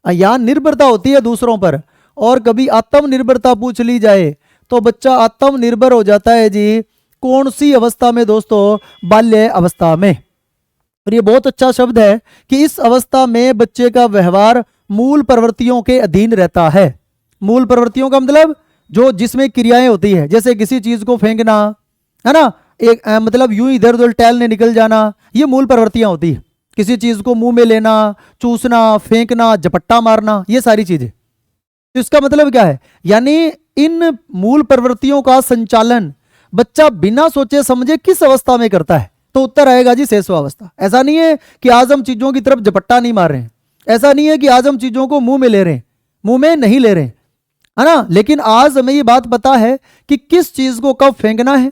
यहाँ निर्भरता होती है दूसरों पर। और कभी आत्मनिर्भरता पूछ ली जाए तो बच्चा आत्मनिर्भर हो जाता है जी कौन सी अवस्था में दोस्तों, बाल्य अवस्था में। और ये बहुत अच्छा शब्द है कि इस अवस्था में बच्चे का व्यवहार मूल प्रवृत्तियों के अधीन रहता है। मूल प्रवृत्तियों का मतलब जो जिसमें क्रियाएं होती है, जैसे किसी चीज को फेंकना, है ना, एक मतलब यूं इधर उधर टहलने निकल जाना, ये मूल प्रवृत्तियां होती है। किसी चीज को मुंह में लेना, चूसना, फेंकना, झपट्टा मारना, ये सारी चीजें। तो इसका मतलब क्या है, यानी इन मूल प्रवृत्तियों का संचालन बच्चा बिना सोचे समझे किस अवस्था में करता है, तो उत्तर आएगा जी शैशवावस्था। ऐसा नहीं है कि आज हम चीजों की तरफ झपट्टा नहीं मार रहे हैं, ऐसा नहीं है कि आज हम चीजों को मुंह में ले रहे हैं, मुंह में नहीं ले रहे हैं, है ना। लेकिन आज हमें ये बात पता है कि किस चीज को कब फेंकना है,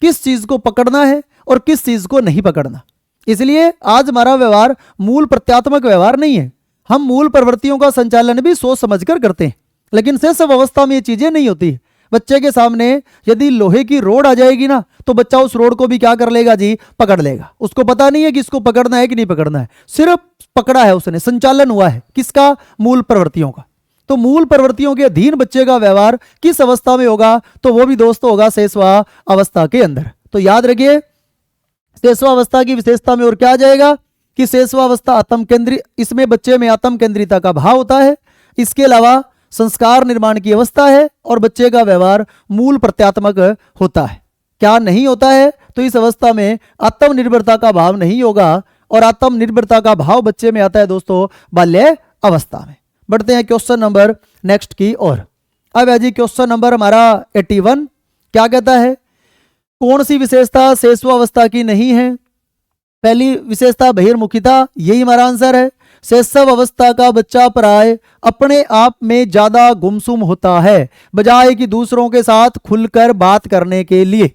किस चीज को पकड़ना है और किस चीज को नहीं पकड़ना। इसलिए आज हमारा व्यवहार मूल प्रत्यात्मक व्यवहार नहीं है, हम मूल प्रवृत्तियों का संचालन भी सोच समझकर करते हैं। लेकिन शैशव अवस्था में ये चीजें नहीं होती। बच्चे के सामने यदि लोहे की रोड आ जाएगी ना, तो बच्चा उस रोड को भी क्या कर लेगा जी, पकड़ लेगा। उसको पता नहीं है कि इसको पकड़ना है कि नहीं पकड़ना है, सिर्फ पकड़ा है उसने, संचालन हुआ है किसका, मूल प्रवृत्तियों का। तो मूल प्रवृत्तियों के अधीन बच्चे का व्यवहार किस अवस्था में होगा, तो वो भी दोस्तों होगा शैशवा अवस्था के अंदर। तो याद रखिए शैशवावस्था की विशेषता में और क्या आ जाएगा, कि शैशवावस्था आत्म केंद्रित, इसमें बच्चे में आत्म केंद्रिता का भाव होता है। इसके अलावा संस्कार निर्माण की अवस्था है और बच्चे का व्यवहार मूल प्रत्यात्मक होता है। क्या नहीं होता है? तो इस अवस्था में आत्मनिर्भरता का भाव नहीं होगा और आत्मनिर्भरता का भाव बच्चे में आता है दोस्तों बाल्य अवस्था में। बढ़ते हैं क्वेश्चन नंबर नेक्स्ट की ओर। अब है जी क्वेश्चन नंबर हमारा 81। क्या कहता है? कौन सी विशेषता शैशवावस्था की नहीं है? पहली विशेषता बहिर्मुखिता, यही हमारा आंसर है। शैशव अवस्था का बच्चा प्राय अपने आप में ज्यादा गुमसुम होता है बजाय कि दूसरों के साथ खुलकर बात करने के लिए।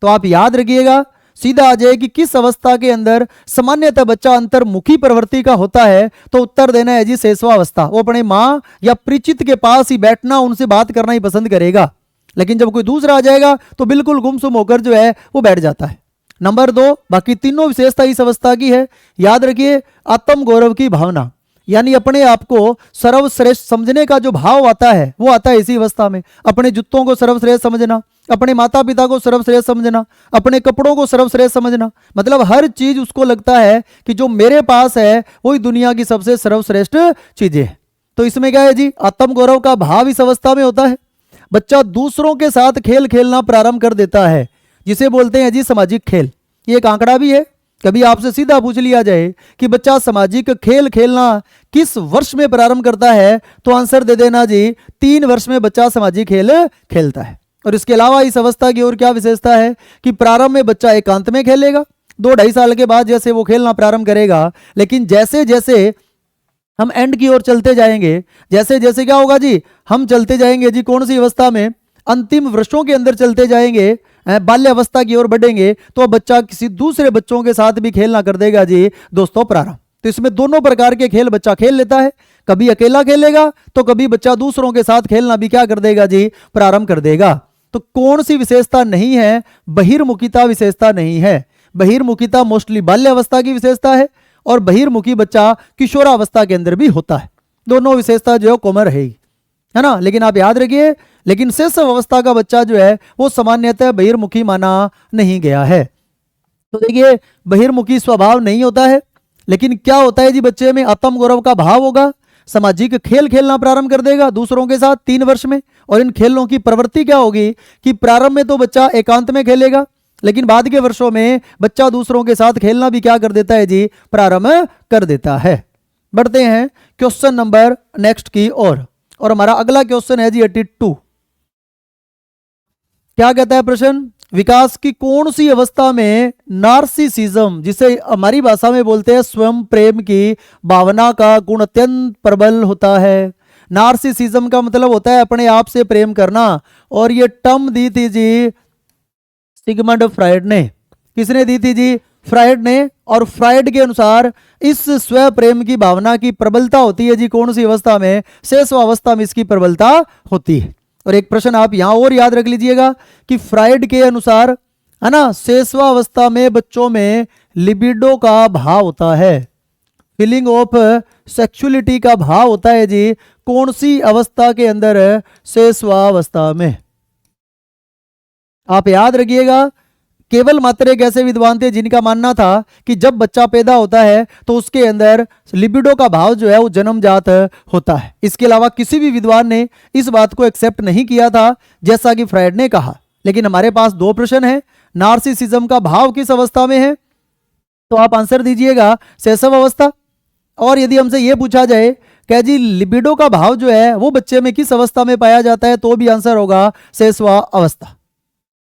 तो आप याद रखिएगा, सीधा आ जाए कि किस अवस्था के अंदर सामान्यतः बच्चा अंतर्मुखी प्रवृत्ति का होता है, तो उत्तर देना है जी शैशवावस्था। वो अपने माँ या परिचित के पास ही बैठना, उनसे बात करना ही पसंद करेगा। लेकिन जब कोई दूसरा आ जाएगा तो बिल्कुल गुमसुम होकर जो है वो बैठ जाता है। नंबर 2, बाकी तीनों विशेषता इस अवस्था की है। याद रखिए, आत्म गौरव की भावना, यानी अपने आप को सर्वश्रेष्ठ समझने का जो भाव आता है वो आता है इसी अवस्था में। अपने जूतों को सर्वश्रेष्ठ समझना, अपने माता पिता को सर्वश्रेष्ठ समझना, अपने कपड़ों को सर्वश्रेष्ठ समझना, मतलब हर चीज उसको लगता है कि जो मेरे पास है वही दुनिया की सबसे सर्वश्रेष्ठ चीजें है। तो इसमें क्या है जी, आत्म गौरव का भाव इस अवस्था में होता है। बच्चा दूसरों के साथ खेल खेलना प्रारंभ कर देता है, जिसे बोलते हैं जी सामाजिक खेल। ये एक आंकड़ा भी है। कभी आपसे सीधा पूछ लिया जाए कि बच्चा सामाजिक खेल खेलना किस वर्ष में प्रारंभ करता है, तो आंसर दे देना जी 3 वर्ष में बच्चा सामाजिक खेल खेलता है। और इसके अलावा इस अवस्था की और क्या विशेषता है कि प्रारंभ में बच्चा एकांत में खेलेगा, 2-2.5 साल के बाद जैसे वो खेलना प्रारंभ करेगा, लेकिन जैसे जैसे हम एंड की ओर चलते जाएंगे, जैसे जैसे क्या होगा जी, हम चलते जाएंगे जी कौन सी अवस्था में, अंतिम वर्षों के अंदर चलते जाएंगे, बाल्य अवस्था की ओर बढ़ेंगे, तो बच्चा किसी दूसरे बच्चों के साथ भी खेलना कर देगा जी दोस्तों प्रारंभ। तो इसमें दोनों प्रकार के खेल बच्चा खेल लेता है, कभी अकेला खेलेगा तो कभी बच्चा दूसरों के साथ खेलना भी क्या कर देगा जी, प्रारंभ कर देगा। तो कौन सी विशेषता नहीं है? बहिर्मुखिता विशेषता नहीं है। बहिर्मुखिता मोस्टली बाल्य अवस्था की विशेषता है और बहिर्मुखी बच्चा किशोरावस्था के अंदर भी होता है। दोनों विशेषता जो है कॉमन रहेगी, है ना। लेकिन आप याद रखिए, लेकिन शैशव अवस्था का बच्चा जो है वो सामान्यतः बहिर्मुखी माना नहीं गया है। तो देखिए, बहिर्मुखी स्वभाव नहीं होता है, लेकिन क्या होता है जी, बच्चे में आत्म गौरव का भाव होगा, सामाजिक खेल खेलना प्रारंभ कर देगा दूसरों के साथ 3 वर्ष में। और इन खेलों की प्रवृत्ति क्या होगी कि प्रारंभ में तो बच्चा एकांत में खेलेगा, लेकिन बाद के वर्षों में बच्चा दूसरों के साथ खेलना भी क्या कर देता है जी, प्रारंभ कर देता है। बढ़ते हैं क्वेश्चन नंबर नेक्स्ट की ओर। और हमारा अगला क्वेश्चन है जी 82। क्या कहता है प्रश्न? विकास की कौन सी अवस्था में नार्सिसिज्म, जिसे हमारी भाषा में बोलते हैं स्वयं प्रेम की भावना का गुण अत्यंत प्रबल होता है। नार्सिसिज्म का मतलब होता है अपने आप से प्रेम करना, और ये टर्म दी थी जी सिगमंड फ्रायड ने। किसने दी थी जी? फ्रायड ने। और फ्रायड के अनुसार इस स्व प्रेम की भावना की प्रबलता होती है जी कौन सी अवस्था में? शैशवावस्था में इसकी प्रबलता होती है। और एक प्रश्न आप यहां और याद रख लीजिएगा कि फ्रायड के अनुसार, है ना, शैशवावस्था में बच्चों में लिबिडो का भाव होता है, फीलिंग ऑफ सेक्सुअलिटी का भाव होता है जी कौन सी अवस्था के अंदर? शैशवावस्था में। आप याद रखिएगा, केवल मात्र एक ऐसे विद्वान थे जिनका मानना था कि जब बच्चा पैदा होता है तो उसके अंदर लिबिडो का भाव जो है वो जन्मजात होता है। इसके अलावा किसी भी विद्वान ने इस बात को एक्सेप्ट नहीं किया था जैसा कि फ्रायड ने कहा। लेकिन हमारे पास 2 प्रश्न है, नार्सिसिज्म का भाव किस अवस्था में है? तो आप आंसर दीजिएगा शैशव अवस्था। और यदि हमसे यह पूछा जाए क्या जी लिबिडो का भाव जो है वो बच्चे में किस अवस्था में पाया जाता है, तो भी आंसर होगा शैशव अवस्था।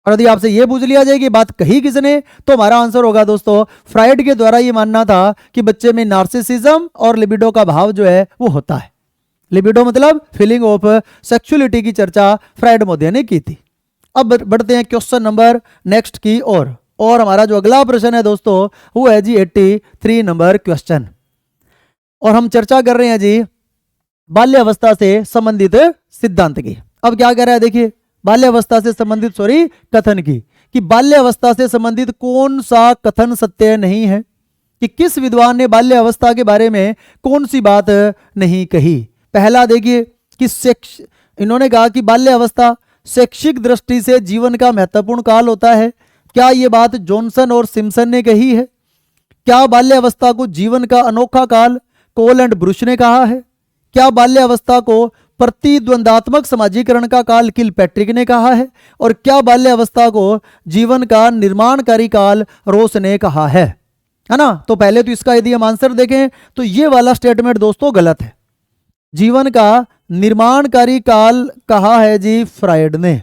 और यदि आपसे यह पूछ लिया जाए कि बात कही किसने, तो हमारा आंसर होगा दोस्तों फ्रायड के द्वारा ये मानना था कि बच्चे में नार्सिसिज्म और लिबिडो का भाव जो है वो होता है। लिबिडो मतलब फीलिंग ऑफ सेक्सुअलिटी की चर्चा फ्रायड महोदय ने की थी। अब बढ़ते हैं क्वेश्चन नंबर नेक्स्ट की ओर। और हमारा जो अगला प्रश्न है दोस्तों वो है जी 83 नंबर क्वेश्चन। और हम चर्चा कर रहे हैं जी बाल्य अवस्था से संबंधित सिद्धांत की। अब क्या कह रहा है देखिए, बाल्य अवस्था से संबंधित कथन की कि बाल्य अवस्था से संबंधित कौन सा कथन सत्य नहीं है, कि किस विद्वान ने बाल्य अवस्था के बारे में कौन सी बात नहीं कही। पहला देखिए कि इन्होंने कहा कि बाल्य अवस्था शैक्षिक दृष्टि से जीवन का महत्वपूर्ण काल होता है। क्या ये बात जॉनसन और सिम्पसन ने कही है? क्या बाल्यावस्था को जीवन का अनोखा काल कोल एंड ब्रुश ने कहा है? क्या बाल्यावस्था को प्रतिद्वंदात्मक समाजीकरण का काल किलपैट्रिक ने कहा है? और क्या बाल्यावस्था को जीवन का निर्माणकारी काल रोस ने कहा है ना? तो पहले तो इसका यदि हम आंसर देखें तो ये वाला स्टेटमेंट दोस्तों गलत है। जीवन का निर्माणकारी काल कहा है जी फ्रायड ने।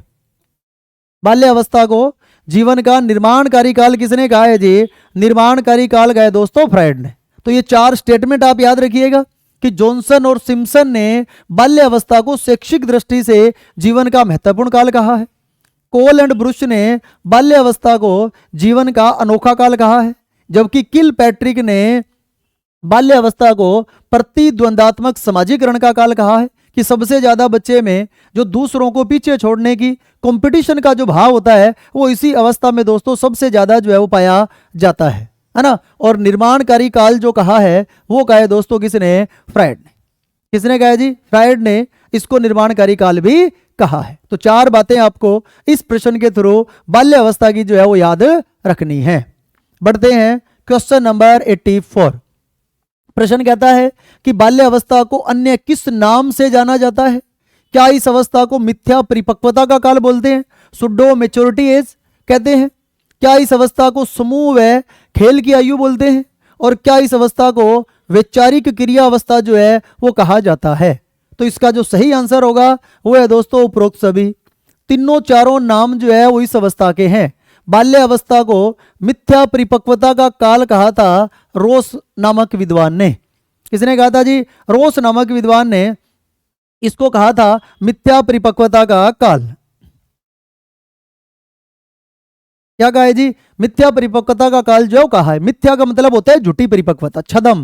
बाल्यावस्था को जीवन का निर्माणकारी काल किसने कहा है जी? निर्माणकारी काल कहा है दोस्तों फ्रायड ने। तो ये चार स्टेटमेंट आप याद रखिएगा कि जॉनसन और सिम्पसन ने बाल्यावस्था को शैक्षिक दृष्टि से जीवन का महत्वपूर्ण काल कहा है। कोल एंड ब्रुश ने बाल्यावस्था को जीवन का अनोखा काल कहा है, जबकि किलपैट्रिक ने बाल्यावस्था को प्रतिद्वंदात्मक समाजीकरण का काल कहा है कि सबसे ज्यादा बच्चे में जो दूसरों को पीछे छोड़ने की कंपटीशन का जो भाव होता है वो इसी अवस्था में दोस्तों सबसे ज्यादा जो है वो पाया जाता है ना। और निर्माणकारी काल जो कहा है वो कहा है दोस्तों किसने? फ्रायड ने। किसने कहा जी? फ्रायड ने इसको निर्माणकारी काल भी कहा है। तो चार बातें आपको इस प्रश्न के थ्रू बाल्यावस्था की जो है वो याद रखनी है। बढ़ते हैं क्वेश्चन नंबर 84। प्रश्न कहता है कि बाल्यावस्था को अन्य किस नाम से जाना जाता है? क्या इस अवस्था को मिथ्या परिपक्वता का काल बोलते हैं, सुडो मेच्योरिटी एज कहते हैं? क्या इस अवस्था को समूह व खेल की आयु बोलते हैं? और क्या इस अवस्था को वैचारिक क्रिया अवस्था जो है वो कहा जाता है? तो इसका जो सही आंसर होगा वो है दोस्तों उपरोक्त सभी। तीनों चारों नाम जो है वो इस अवस्था के हैं। बाल्यावस्था को मिथ्या परिपक्वता का काल कहा था रोस नामक विद्वान ने। किसने कहा था जी? रोस नामक विद्वान ने इसको कहा था मिथ्या परिपक्वता का काल। क्या कहा है जी? मिथ्या परिपक्वता का काल जो कहा है। मिथ्या का मतलब होता है झूठी परिपक्वता, छदम,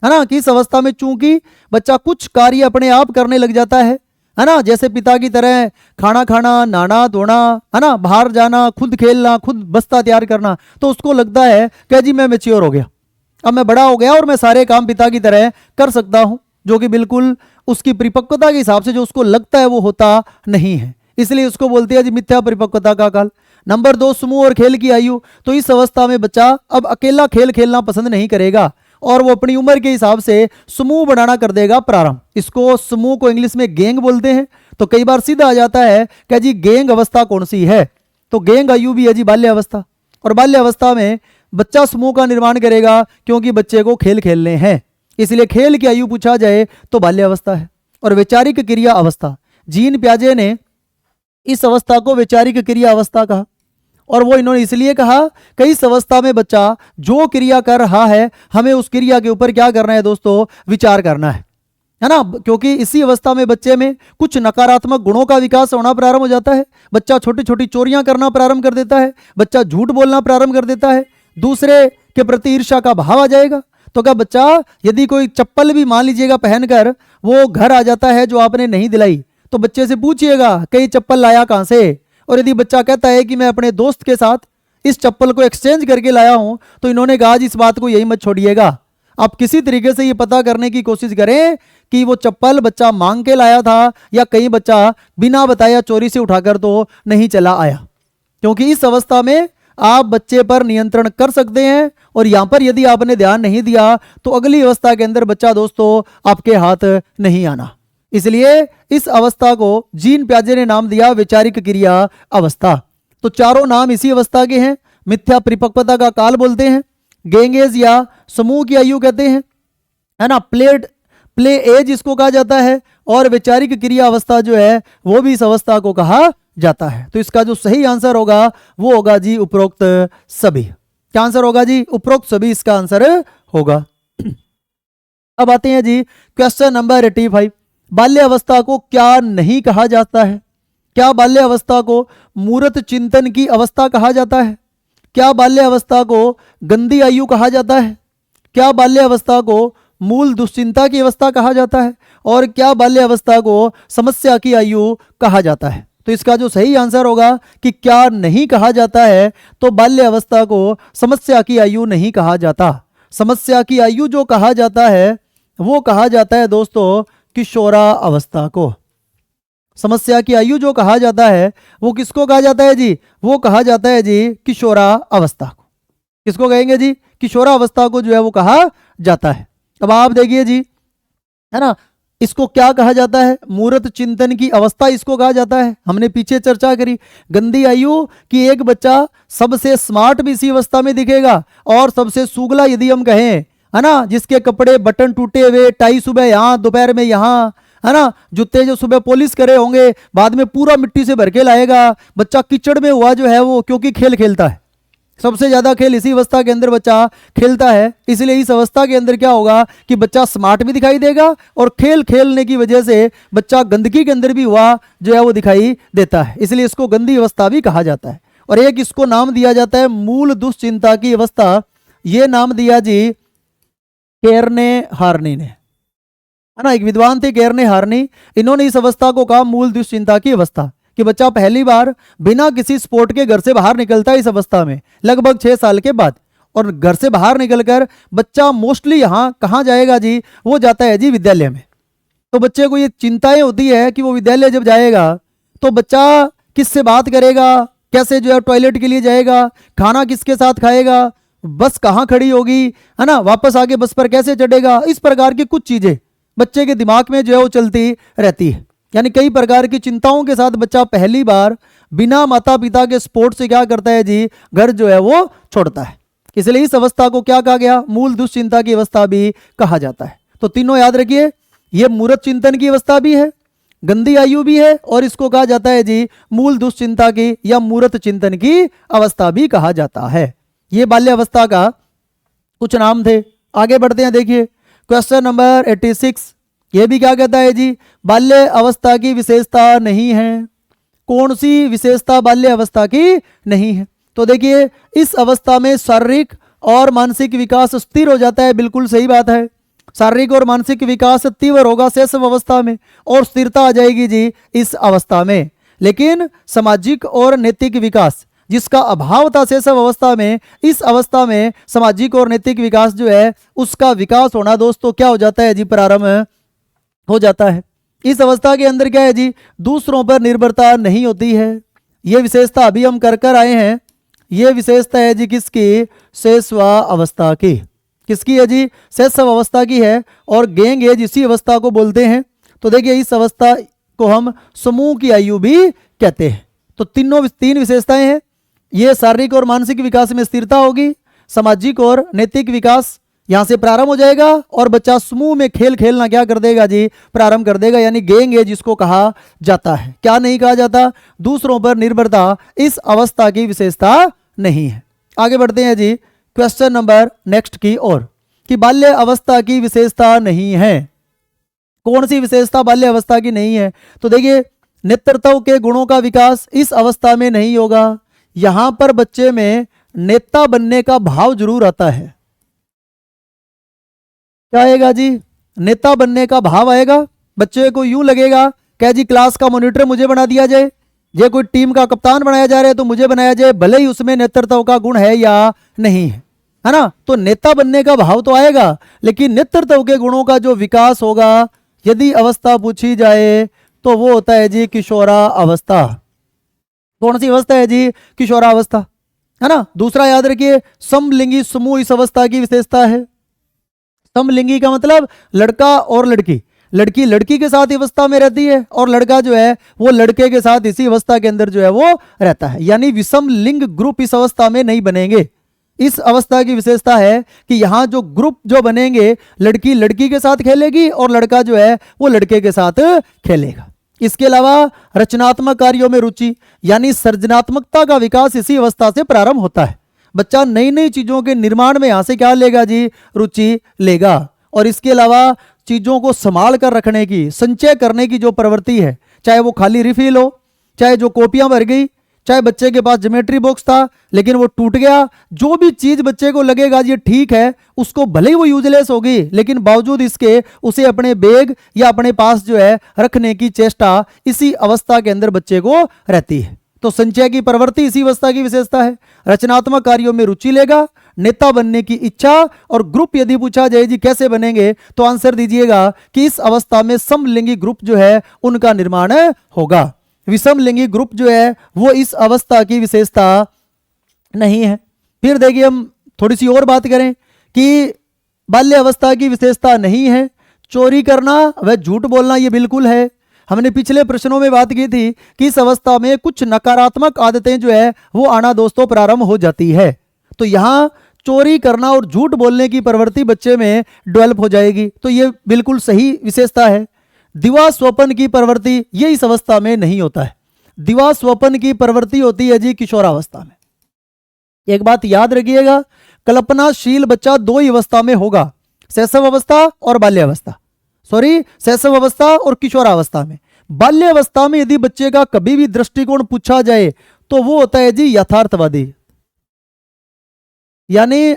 है ना। कि इस अवस्था में चूंकि बच्चा कुछ कार्य अपने आप करने लग जाता है ना, जैसे पिता की तरह खाना खाना, नहाना धोना, है ना, बाहर जाना, खुद खेलना, खुद बस्ता तैयार करना, तो उसको लगता है कि जी मैं मैच्योर हो गया, अब मैं बड़ा हो गया और मैं सारे काम पिता की तरह कर सकता हूं, जो कि बिल्कुल उसकी परिपक्वता के हिसाब से जो उसको लगता है वो होता नहीं है। इसलिए उसको बोलते हैं जी मिथ्या परिपक्वता का काल। नंबर 2 समूह और खेल की आयु। तो इस अवस्था में बच्चा अब अकेला खेल खेलना पसंद नहीं करेगा और वो अपनी उम्र के हिसाब से समूह बनाना कर देगा प्रारंभ। इसको समूह को इंग्लिश में गैंग बोलते हैं। तो कई बार सीधा आ जाता है कि जी गैंग अवस्था कौन सी है? तो गैंग आयु भी है जी बाल्यावस्था। और बाल्यावस्था में बच्चा समूह का निर्माण करेगा क्योंकि बच्चे को खेल खेलने हैं, इसलिए खेल की आयु पूछा जाए तो बाल्यावस्था है। और वैचारिक क्रिया अवस्था, जीन प्याजे ने इस अवस्था को वैचारिक क्रिया अवस्था कहा। और वो इन्होंने इसलिए कहा कि इस अवस्था में बच्चा जो क्रिया कर रहा है हमें उस क्रिया के ऊपर क्या करना है दोस्तों? विचार करना है ना। क्योंकि इसी अवस्था में बच्चे में कुछ नकारात्मक गुणों का विकास होना प्रारंभ हो जाता है। बच्चा छोटी छोटी चोरियां करना प्रारंभ कर देता है, बच्चा झूठ बोलना प्रारंभ कर देता है, दूसरे के प्रति ईर्ष्या का भाव आ जाएगा। तो क्या बच्चा यदि कोई चप्पल भी मान लीजिएगा पहनकर वो घर आ जाता है जो आपने नहीं दिलाई, तो बच्चे से पूछिएगा कि चप्पल लाया कहां से? और यदि बच्चा कहता है कि मैं अपने दोस्त के साथ इस चप्पल को एक्सचेंज करके लाया हूं, तो इन्होंने कहा इस बात को यही मत छोड़िएगा, आप किसी तरीके से ये पता करने की कोशिश करें कि वो चप्पल बच्चा मांग के लाया था या कहीं बच्चा बिना बताया चोरी से उठाकर तो नहीं चला आया। क्योंकि इस अवस्था में आप बच्चे पर नियंत्रण कर सकते हैं और यहां पर यदि आपने ध्यान नहीं दिया तो अगली अवस्था के अंदर बच्चा दोस्तों आपके हाथ नहीं आना। इसलिए इस अवस्था को जीन प्याजे ने नाम दिया वैचारिक क्रिया अवस्था। तो चारों नाम इसी अवस्था के हैं। मिथ्या परिपक्वता का काल बोलते हैं, गैंग एज या समूह की आयु कहते हैं, है ना, प्ले एज इसको कहा जाता है, और वैचारिक क्रिया अवस्था जो है वो भी इस अवस्था को कहा जाता है। तो इसका जो सही आंसर होगा वो होगा जी उपरोक्त सभी। क्या आंसर होगा जी? उपरोक्त सभी इसका आंसर होगा। अब आते हैं जी क्वेश्चन नंबर 85। बाल्यावस्था को क्या नहीं कहा जाता है? क्या बाल्यावस्था को मूर्त चिंतन की अवस्था कहा जाता है? क्या बाल्यावस्था को गंदी आयु कहा जाता है? क्या बाल्यावस्था को मूल दुश्चिंता की अवस्था कहा जाता है? और क्या बाल्यावस्था को समस्या की आयु कहा जाता है? तो इसका जो सही आंसर होगा कि क्या नहीं कहा जाता है, तो बाल्यावस्था को समस्या की आयु नहीं कहा जाता। समस्या की आयु जो कहा जाता है वो कहा जाता है दोस्तों किशोरा अवस्था को। समस्या की आयु जो कहा जाता है वो किसको कहा जाता है जी? वो कहा जाता है जी किशोरा अवस्था को। किसको कहेंगे जी? किशोरावस्था को जो है वो कहा जाता है। अब आप देखिए जी, है ना, इसको क्या कहा जाता है? मूर्त चिंतन की अवस्था इसको कहा जाता है। हमने पीछे चर्चा करी, गंदी आयु कि एक बच्चा सबसे स्मार्ट भी इसी अवस्था में दिखेगा और सबसे सुगला यदि हम कहें, है ना, जिसके कपड़े बटन टूटे हुए, टाई सुबह यहाँ दोपहर में यहाँ, है ना, जूते जो सुबह पॉलिश करे होंगे बाद में पूरा मिट्टी से भर के लाएगा, बच्चा कीचड़ में हुआ जो है वो, क्योंकि खेल खेलता है, सबसे ज्यादा खेल इसी अवस्था के अंदर बच्चा खेलता है। इसलिए इस अवस्था के अंदर क्या होगा कि बच्चा स्मार्ट भी दिखाई देगा और खेल खेलने की वजह से बच्चा गंदगी के अंदर भी हुआ जो है वो दिखाई देता है। इसलिए इसको गंदी अवस्था भी कहा जाता है। और एक इसको नाम दिया जाता है मूल दुश्चिंता की अवस्था। ये नाम दिया जी केरने हार्नी ने, है ना, एक विद्वान थे केरने हार्नी। इन्होंने इस अवस्था को कहा मूल दुश्चिंता की अवस्था, कि बच्चा पहली बार बिना किसी स्पोर्ट के घर से बाहर निकलता है इस अवस्था में लगभग 6 साल के बाद। और घर से बाहर निकलकर बच्चा मोस्टली यहाँ कहाँ जाएगा जी? वो जाता है जी विद्यालय में। तो बच्चे को ये चिंताएं होती है कि वो विद्यालय जब जाएगा तो बच्चा किससे बात करेगा, कैसे जो है टॉयलेट के लिए जाएगा, खाना किसके साथ खाएगा, बस कहाँ खड़ी होगी, है ना, वापस आके बस पर कैसे चढ़ेगा। इस प्रकार की कुछ चीजें बच्चे के दिमाग में जो है वो चलती रहती है। यानी कई प्रकार की चिंताओं के साथ बच्चा पहली बार बिना माता पिता के सपोर्ट से क्या करता है जी? घर जो है वो छोड़ता है। इसलिए इस अवस्था को क्या कहा गया? मूल दुश्चिंता की अवस्था भी कहा जाता है। तो तीनों याद रखिए, ये मूर्त चिंतन की अवस्था भी है, गंदी आयु भी है, और इसको कहा जाता है जी मूल दुश्चिंता की या मूर्त चिंतन की अवस्था भी कहा जाता है। ये बाल्य अवस्था का कुछ नाम थे। आगे बढ़ते हैं, देखिए क्वेश्चन नंबर 86। ये भी क्या कहता है जी? बाल्य अवस्था की विशेषता नहीं है। कौन सी विशेषता बाल्य अवस्था की नहीं है? तो देखिए इस अवस्था में शारीरिक और मानसिक विकास स्थिर हो जाता है। बिल्कुल सही बात है, शारीरिक और मानसिक विकास तीव्र होगा शैशव अवस्था में और स्थिरता आ जाएगी जी इस अवस्था में। लेकिन सामाजिक और नैतिक विकास जिसका अभाव था शैशव अवस्था में, इस अवस्था में सामाजिक और नैतिक विकास जो है उसका विकास होना दोस्तों क्या हो जाता है जी? प्रारंभ हो जाता है। इस अवस्था के अंदर क्या है जी? दूसरों पर निर्भरता नहीं होती है। ये विशेषता अभी हम कर आए हैं। ये विशेषता है जी किसकी? शैशव अवस्था की। किसकी है जी? शैशव अवस्था की है। और गैंग एज इसी अवस्था को बोलते हैं। तो देखिए इस अवस्था को हम समूह की आयु भी कहते हैं। तो तीन विशेषताएं हैं। ये शारीरिक और मानसिक विकास में स्थिरता होगी, सामाजिक और नैतिक विकास यहां से प्रारंभ हो जाएगा और बच्चा समूह में खेल खेलना क्या कर देगा जी? प्रारंभ कर देगा। यानी गैंग एज जिसको कहा जाता है। क्या नहीं कहा जाता? दूसरों पर निर्भरता इस अवस्था की विशेषता नहीं है। आगे बढ़ते हैं जी क्वेश्चन नंबर नेक्स्ट की ओर, कि बाल्य अवस्था की विशेषता नहीं है। कौन सी विशेषता बाल्य अवस्था की नहीं है? तो देखिए नेतृत्व के गुणों का विकास इस अवस्था में नहीं होगा। यहां पर बच्चे में नेता बनने का भाव जरूर आता है। क्या आएगा जी? नेता बनने का भाव आएगा। बच्चे को यूं लगेगा क्या जी क्लास का मॉनिटर मुझे बना दिया जाए, ये कोई टीम का कप्तान बनाया जा रहा है तो मुझे बनाया जाए, भले ही उसमें नेतृत्व का गुण है या नहीं है ना। तो नेता बनने का भाव तो आएगा, लेकिन नेतृत्व के गुणों का जो विकास होगा यदि अवस्था पूछी जाए तो वो होता है जी किशोरा अवस्था। कौन सी अवस्था है जी? किशोरा अवस्था, है ना। दूसरा याद रखिए समलिंगी समूह इस अवस्था की विशेषता है। समलिंगी का मतलब लड़का और लड़की, लड़की लड़की के साथ अवस्था में रहती है और लड़का जो है वो लड़के के साथ इसी अवस्था के अंदर जो है वो रहता है। यानी विषम लिंग ग्रुप इस अवस्था में नहीं बनेंगे। इस अवस्था की विशेषता है कि यहाँ जो ग्रुप जो बनेंगे लड़की लड़की के साथ खेलेगी और लड़का जो है वो लड़के के साथ खेलेगा। इसके अलावा रचनात्मक कार्यों में रुचि यानी सृजनात्मकता का विकास इसी अवस्था से प्रारंभ होता है। बच्चा नई नई चीजों के निर्माण में यहाँ से क्या लेगा जी? रुचि लेगा। और इसके अलावा चीजों को संभाल कर रखने की, संचय करने की जो प्रवृत्ति है, चाहे वो खाली रिफिल हो, चाहे जो कॉपियां भर गई, चाहे बच्चे के पास ज्योमेट्री बॉक्स था लेकिन वो टूट गया, जो भी चीज बच्चे को लगेगा ये ठीक है, उसको भले ही वो यूजलेस होगी लेकिन बावजूद इसके उसे अपने बैग या अपने पास जो है रखने की चेष्टा इसी अवस्था के अंदर बच्चे को रहती है। तो संचय की प्रवृत्ति इसी अवस्था की विशेषता है। रचनात्मक कार्यों में रुचि लेगा, नेता बनने की इच्छा। और ग्रुप यदि पूछा जाए जी कैसे बनेंगे तो आंसर दीजिएगा कि इस अवस्था में समलिंगी ग्रुप जो है उनका निर्माण होगा। विषम लिंगी ग्रुप जो है वो इस अवस्था की विशेषता नहीं है। फिर देखिए हम थोड़ी सी और बात करें कि बाल्य अवस्था की विशेषता नहीं है चोरी करना व झूठ बोलना, ये बिल्कुल है। हमने पिछले प्रश्नों में बात की थी कि इस अवस्था में कुछ नकारात्मक आदतें जो है वो आना दोस्तों प्रारंभ हो जाती है। तो यहाँ चोरी करना और झूठ बोलने की प्रवृत्ति बच्चे में डेवलप हो जाएगी, तो ये बिल्कुल सही विशेषता है। दिवा स्वप्न की प्रवृत्ति ये इस अवस्था में नहीं होता है। दिवा स्वप्न की प्रवृत्ति होती है जी किशोरावस्था में। एक बात याद रखिएगा, कल्पनाशील बच्चा दो ही अवस्था में होगा, शैशव अवस्था और बाल्यावस्था, शैशव अवस्था और किशोरावस्था में। बाल्यावस्था में यदि बच्चे का कभी भी दृष्टिकोण पूछा जाए तो वो होता है जी यथार्थवादी, यानी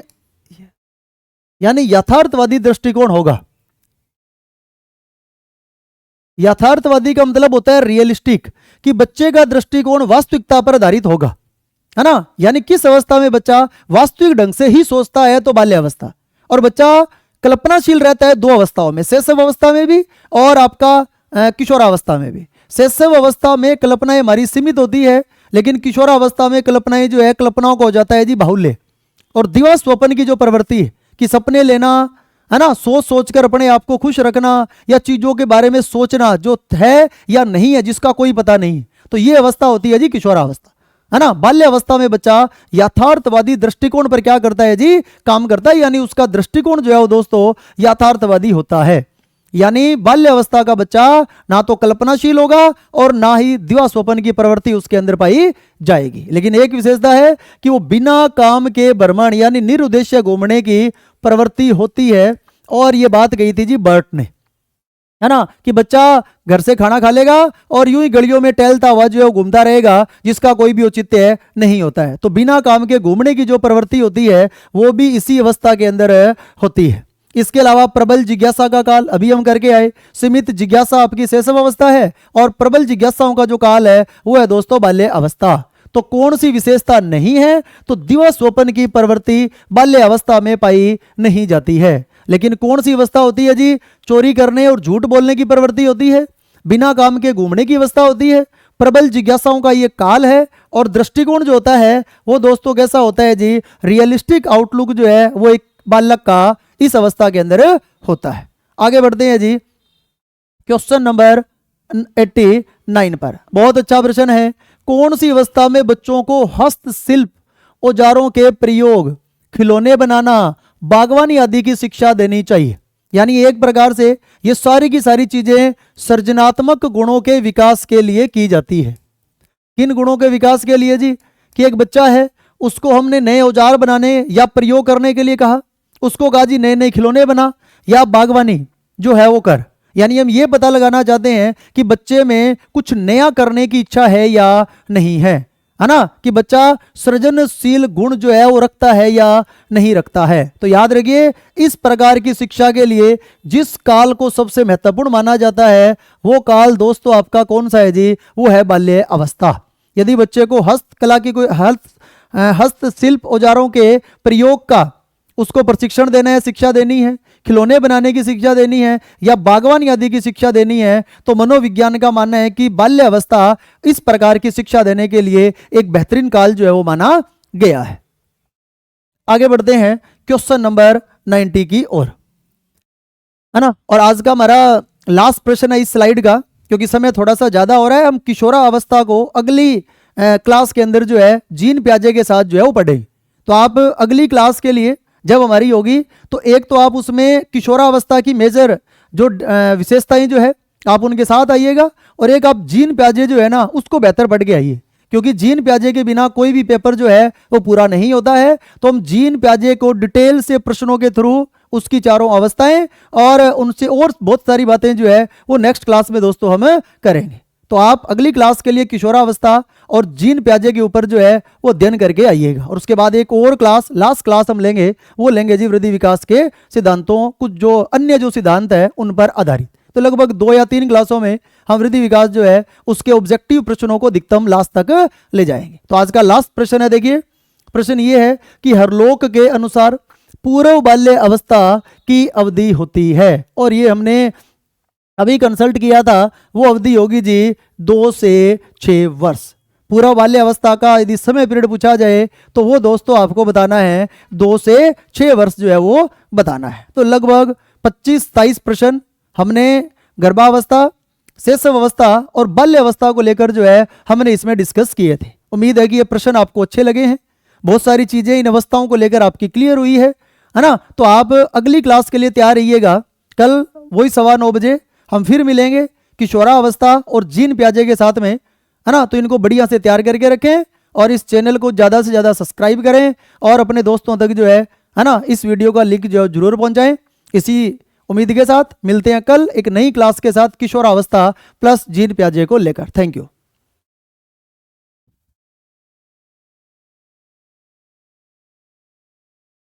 यथार्थवादी दृष्टिकोण होगा। यथार्थवादी का मतलब होता है रियलिस्टिक, कि बच्चे का दृष्टिकोण वास्तविकता पर आधारित होगा, है ना। यानी किस अवस्था में बच्चा वास्तविक ढंग से ही सोचता है, तो बाल्यावस्था। और बच्चा कल्पनाशील रहता है दो अवस्थाओं में, शैशव अवस्था में भी और आपका किशोरावस्था में भी। शैशव अवस्था में कल्पनाएं हमारी सीमित होती है, लेकिन किशोरावस्था में कल्पनाएं जो है, कल्पनाओं का हो जाता है जी बाहुल्य। और दिवा स्वप्न की जो प्रवृत्ति है कि सपने लेना, है ना, सोच सोच कर अपने आप को खुश रखना या चीजों के बारे में सोचना जो है या नहीं है, जिसका कोई पता नहीं, तो ये अवस्था होती है जी किशोरावस्था, है ना। बाल्य अवस्था में बच्चा यथार्थवादी दृष्टिकोण पर क्या करता है जी, काम करता है, यानी उसका दृष्टिकोण जो है वो दोस्तों यथार्थवादी होता है। यानी बाल्य अवस्था का बच्चा ना तो कल्पनाशील होगा और ना ही दिवा स्वप्न की प्रवृत्ति उसके अंदर पाई जाएगी। लेकिन एक विशेषता है कि वो बिना काम के भ्रमण यानी निरुद्देश्य घूमने की प्रवृत्ति होती है। और ये बात कही थी जी बर्ट ने, है ना, कि बच्चा घर से खाना खा लेगा और यूं ही गलियों में टहलता हुआ जो है घूमता रहेगा, जिसका कोई भी औचित्य नहीं होता है। तो बिना काम के घूमने की जो प्रवृत्ति होती है वो भी इसी अवस्था के अंदर होती है। इसके अलावा प्रबल जिज्ञासा का काल अभी हम करके आए, सीमित जिज्ञासा आपकी शैशव अवस्था है और प्रबल जिज्ञासाओं का जो काल है वो है दोस्तों बाल्य अवस्था। तो कौन सी विशेषता नहीं है, तो दिवा स्वप्न की प्रवृत्ति बाल्य अवस्था में पाई नहीं जाती है। लेकिन कौन सी अवस्था होती है जी, चोरी करने और झूठ बोलने की प्रवृत्ति होती है, बिना काम के घूमने की अवस्था होती है, प्रबल जिज्ञासाओं का ये काल है। और दृष्टिकोण जो होता है वो दोस्तों कैसा होता है जी, रियलिस्टिक आउटलुक जो है वो एक बालक का इस अवस्था के अंदर होता है। आगे बढ़ते हैं जी क्वेश्चन नंबर 89 पर। बहुत अच्छा प्रश्न है, कौन सी अवस्था में बच्चों को हस्तशिल्प औजारों के प्रयोग, खिलौने बनाना, बागवानी आदि की शिक्षा देनी चाहिए। यानी एक प्रकार से ये सारी की सारी चीजें सृजनात्मक गुणों के विकास के लिए की जाती है। किन गुणों के विकास के लिए जी, कि एक बच्चा है उसको हमने नए औजार बनाने या प्रयोग करने के लिए कहा, उसको कहा जी नए नए खिलौने बना या बागवानी जो है वो कर। यानी हम ये पता लगाना चाहते हैं कि बच्चे में कुछ नया करने की इच्छा है या नहीं है, है ना, कि बच्चा सृजनशील गुण जो है वो रखता है या नहीं रखता है। तो याद रखिए, इस प्रकार की शिक्षा के लिए जिस काल को सबसे महत्वपूर्ण माना जाता है वो काल दोस्तों आपका कौन सा है जी, वो है बाल्य अवस्था। यदि बच्चे को हस्तकला की कोई हस्तशिल्प औजारों के प्रयोग का उसको प्रशिक्षण देना है, शिक्षा देनी है, खिलौने बनाने की शिक्षा देनी है या बागवानी आदि की शिक्षा देनी है, तो मनोविज्ञान का मानना है कि बाल्य अवस्था इस प्रकार की शिक्षा देने के लिए एक बेहतरीन काल जो है वो माना गया है। आगे बढ़ते हैं क्वेश्चन नंबर 90 की ओर, है ना। और आज का हमारा लास्ट प्रश्न है इस स्लाइड का, क्योंकि समय थोड़ा सा ज्यादा हो रहा है। हम किशोरा अवस्था को अगली क्लास के अंदर जो है जीन प्याजे के साथ जो है वो पढ़ेंगे। तो आप अगली क्लास के लिए जब हमारी होगी तो एक तो आप उसमें किशोरावस्था की मेजर जो विशेषताएं जो है आप उनके साथ आइएगा, और एक आप जीन प्याजे जो है ना उसको बेहतर पढ़ के आइए, क्योंकि जीन प्याजे के बिना कोई भी पेपर जो है वो पूरा नहीं होता है। तो हम जीन प्याजे को डिटेल से प्रश्नों के थ्रू उसकी चारों अवस्थाएं और उनसे और बहुत सारी बातें जो है वो नेक्स्ट क्लास में दोस्तों हम करेंगे। तो आप अगली क्लास के लिए किशोरावस्था और जीन प्याजे के ऊपर जो है वो अध्ययन करके आइएगा। और उसके बाद एक और क्लास, लास्ट क्लास हम लेंगे, वो लेंगे जी वृद्धि विकास के सिद्धांतों, कुछ जो अन्य जो सिद्धांत है उन पर आधारित। तो लगभग 2 या 3 क्लासों में हम वृद्धि विकास जो है उसके ऑब्जेक्टिव प्रश्नों को अधिकतम लास्ट तक ले जाएंगे। तो आज का लास्ट प्रश्न है, देखिए प्रश्न ये है कि हरलोक के अनुसार पूर्व बाल्य अवस्था की अवधि होती है, और ये हमने अभी कंसल्ट किया था, वो अवधि होगी जी 2 से 6 वर्ष। पूरा बाल्यावस्था का यदि समय पीरियड पूछा जाए तो वो दोस्तों आपको बताना है 2 से 6 वर्ष जो है वो बताना है। तो लगभग 25-27 प्रश्न हमने गर्भावस्था, शैशव अवस्था और बाल्यावस्था को लेकर जो है हमने इसमें डिस्कस किए थे। उम्मीद है कि ये प्रश्न आपको अच्छे लगे हैं। बहुत सारी चीजें इन अवस्थाओं को लेकर आपकी क्लियर हुई है ना। तो आप अगली क्लास के लिए तैयार रहिएगा। कल वही 9:15 बजे हम फिर मिलेंगे किशोरावस्था और जीन प्याजे के साथ में, है ना। तो इनको बढ़िया से तैयार करके रखें और इस चैनल को ज़्यादा से ज़्यादा सब्सक्राइब करें और अपने दोस्तों तक जो है ना, इस वीडियो का लिंक जो जरूर पहुंचाएं। इसी उम्मीद के साथ मिलते हैं कल एक नई क्लास के साथ किशोरावस्था प्लस जीन प्याजे को लेकर। Thank you.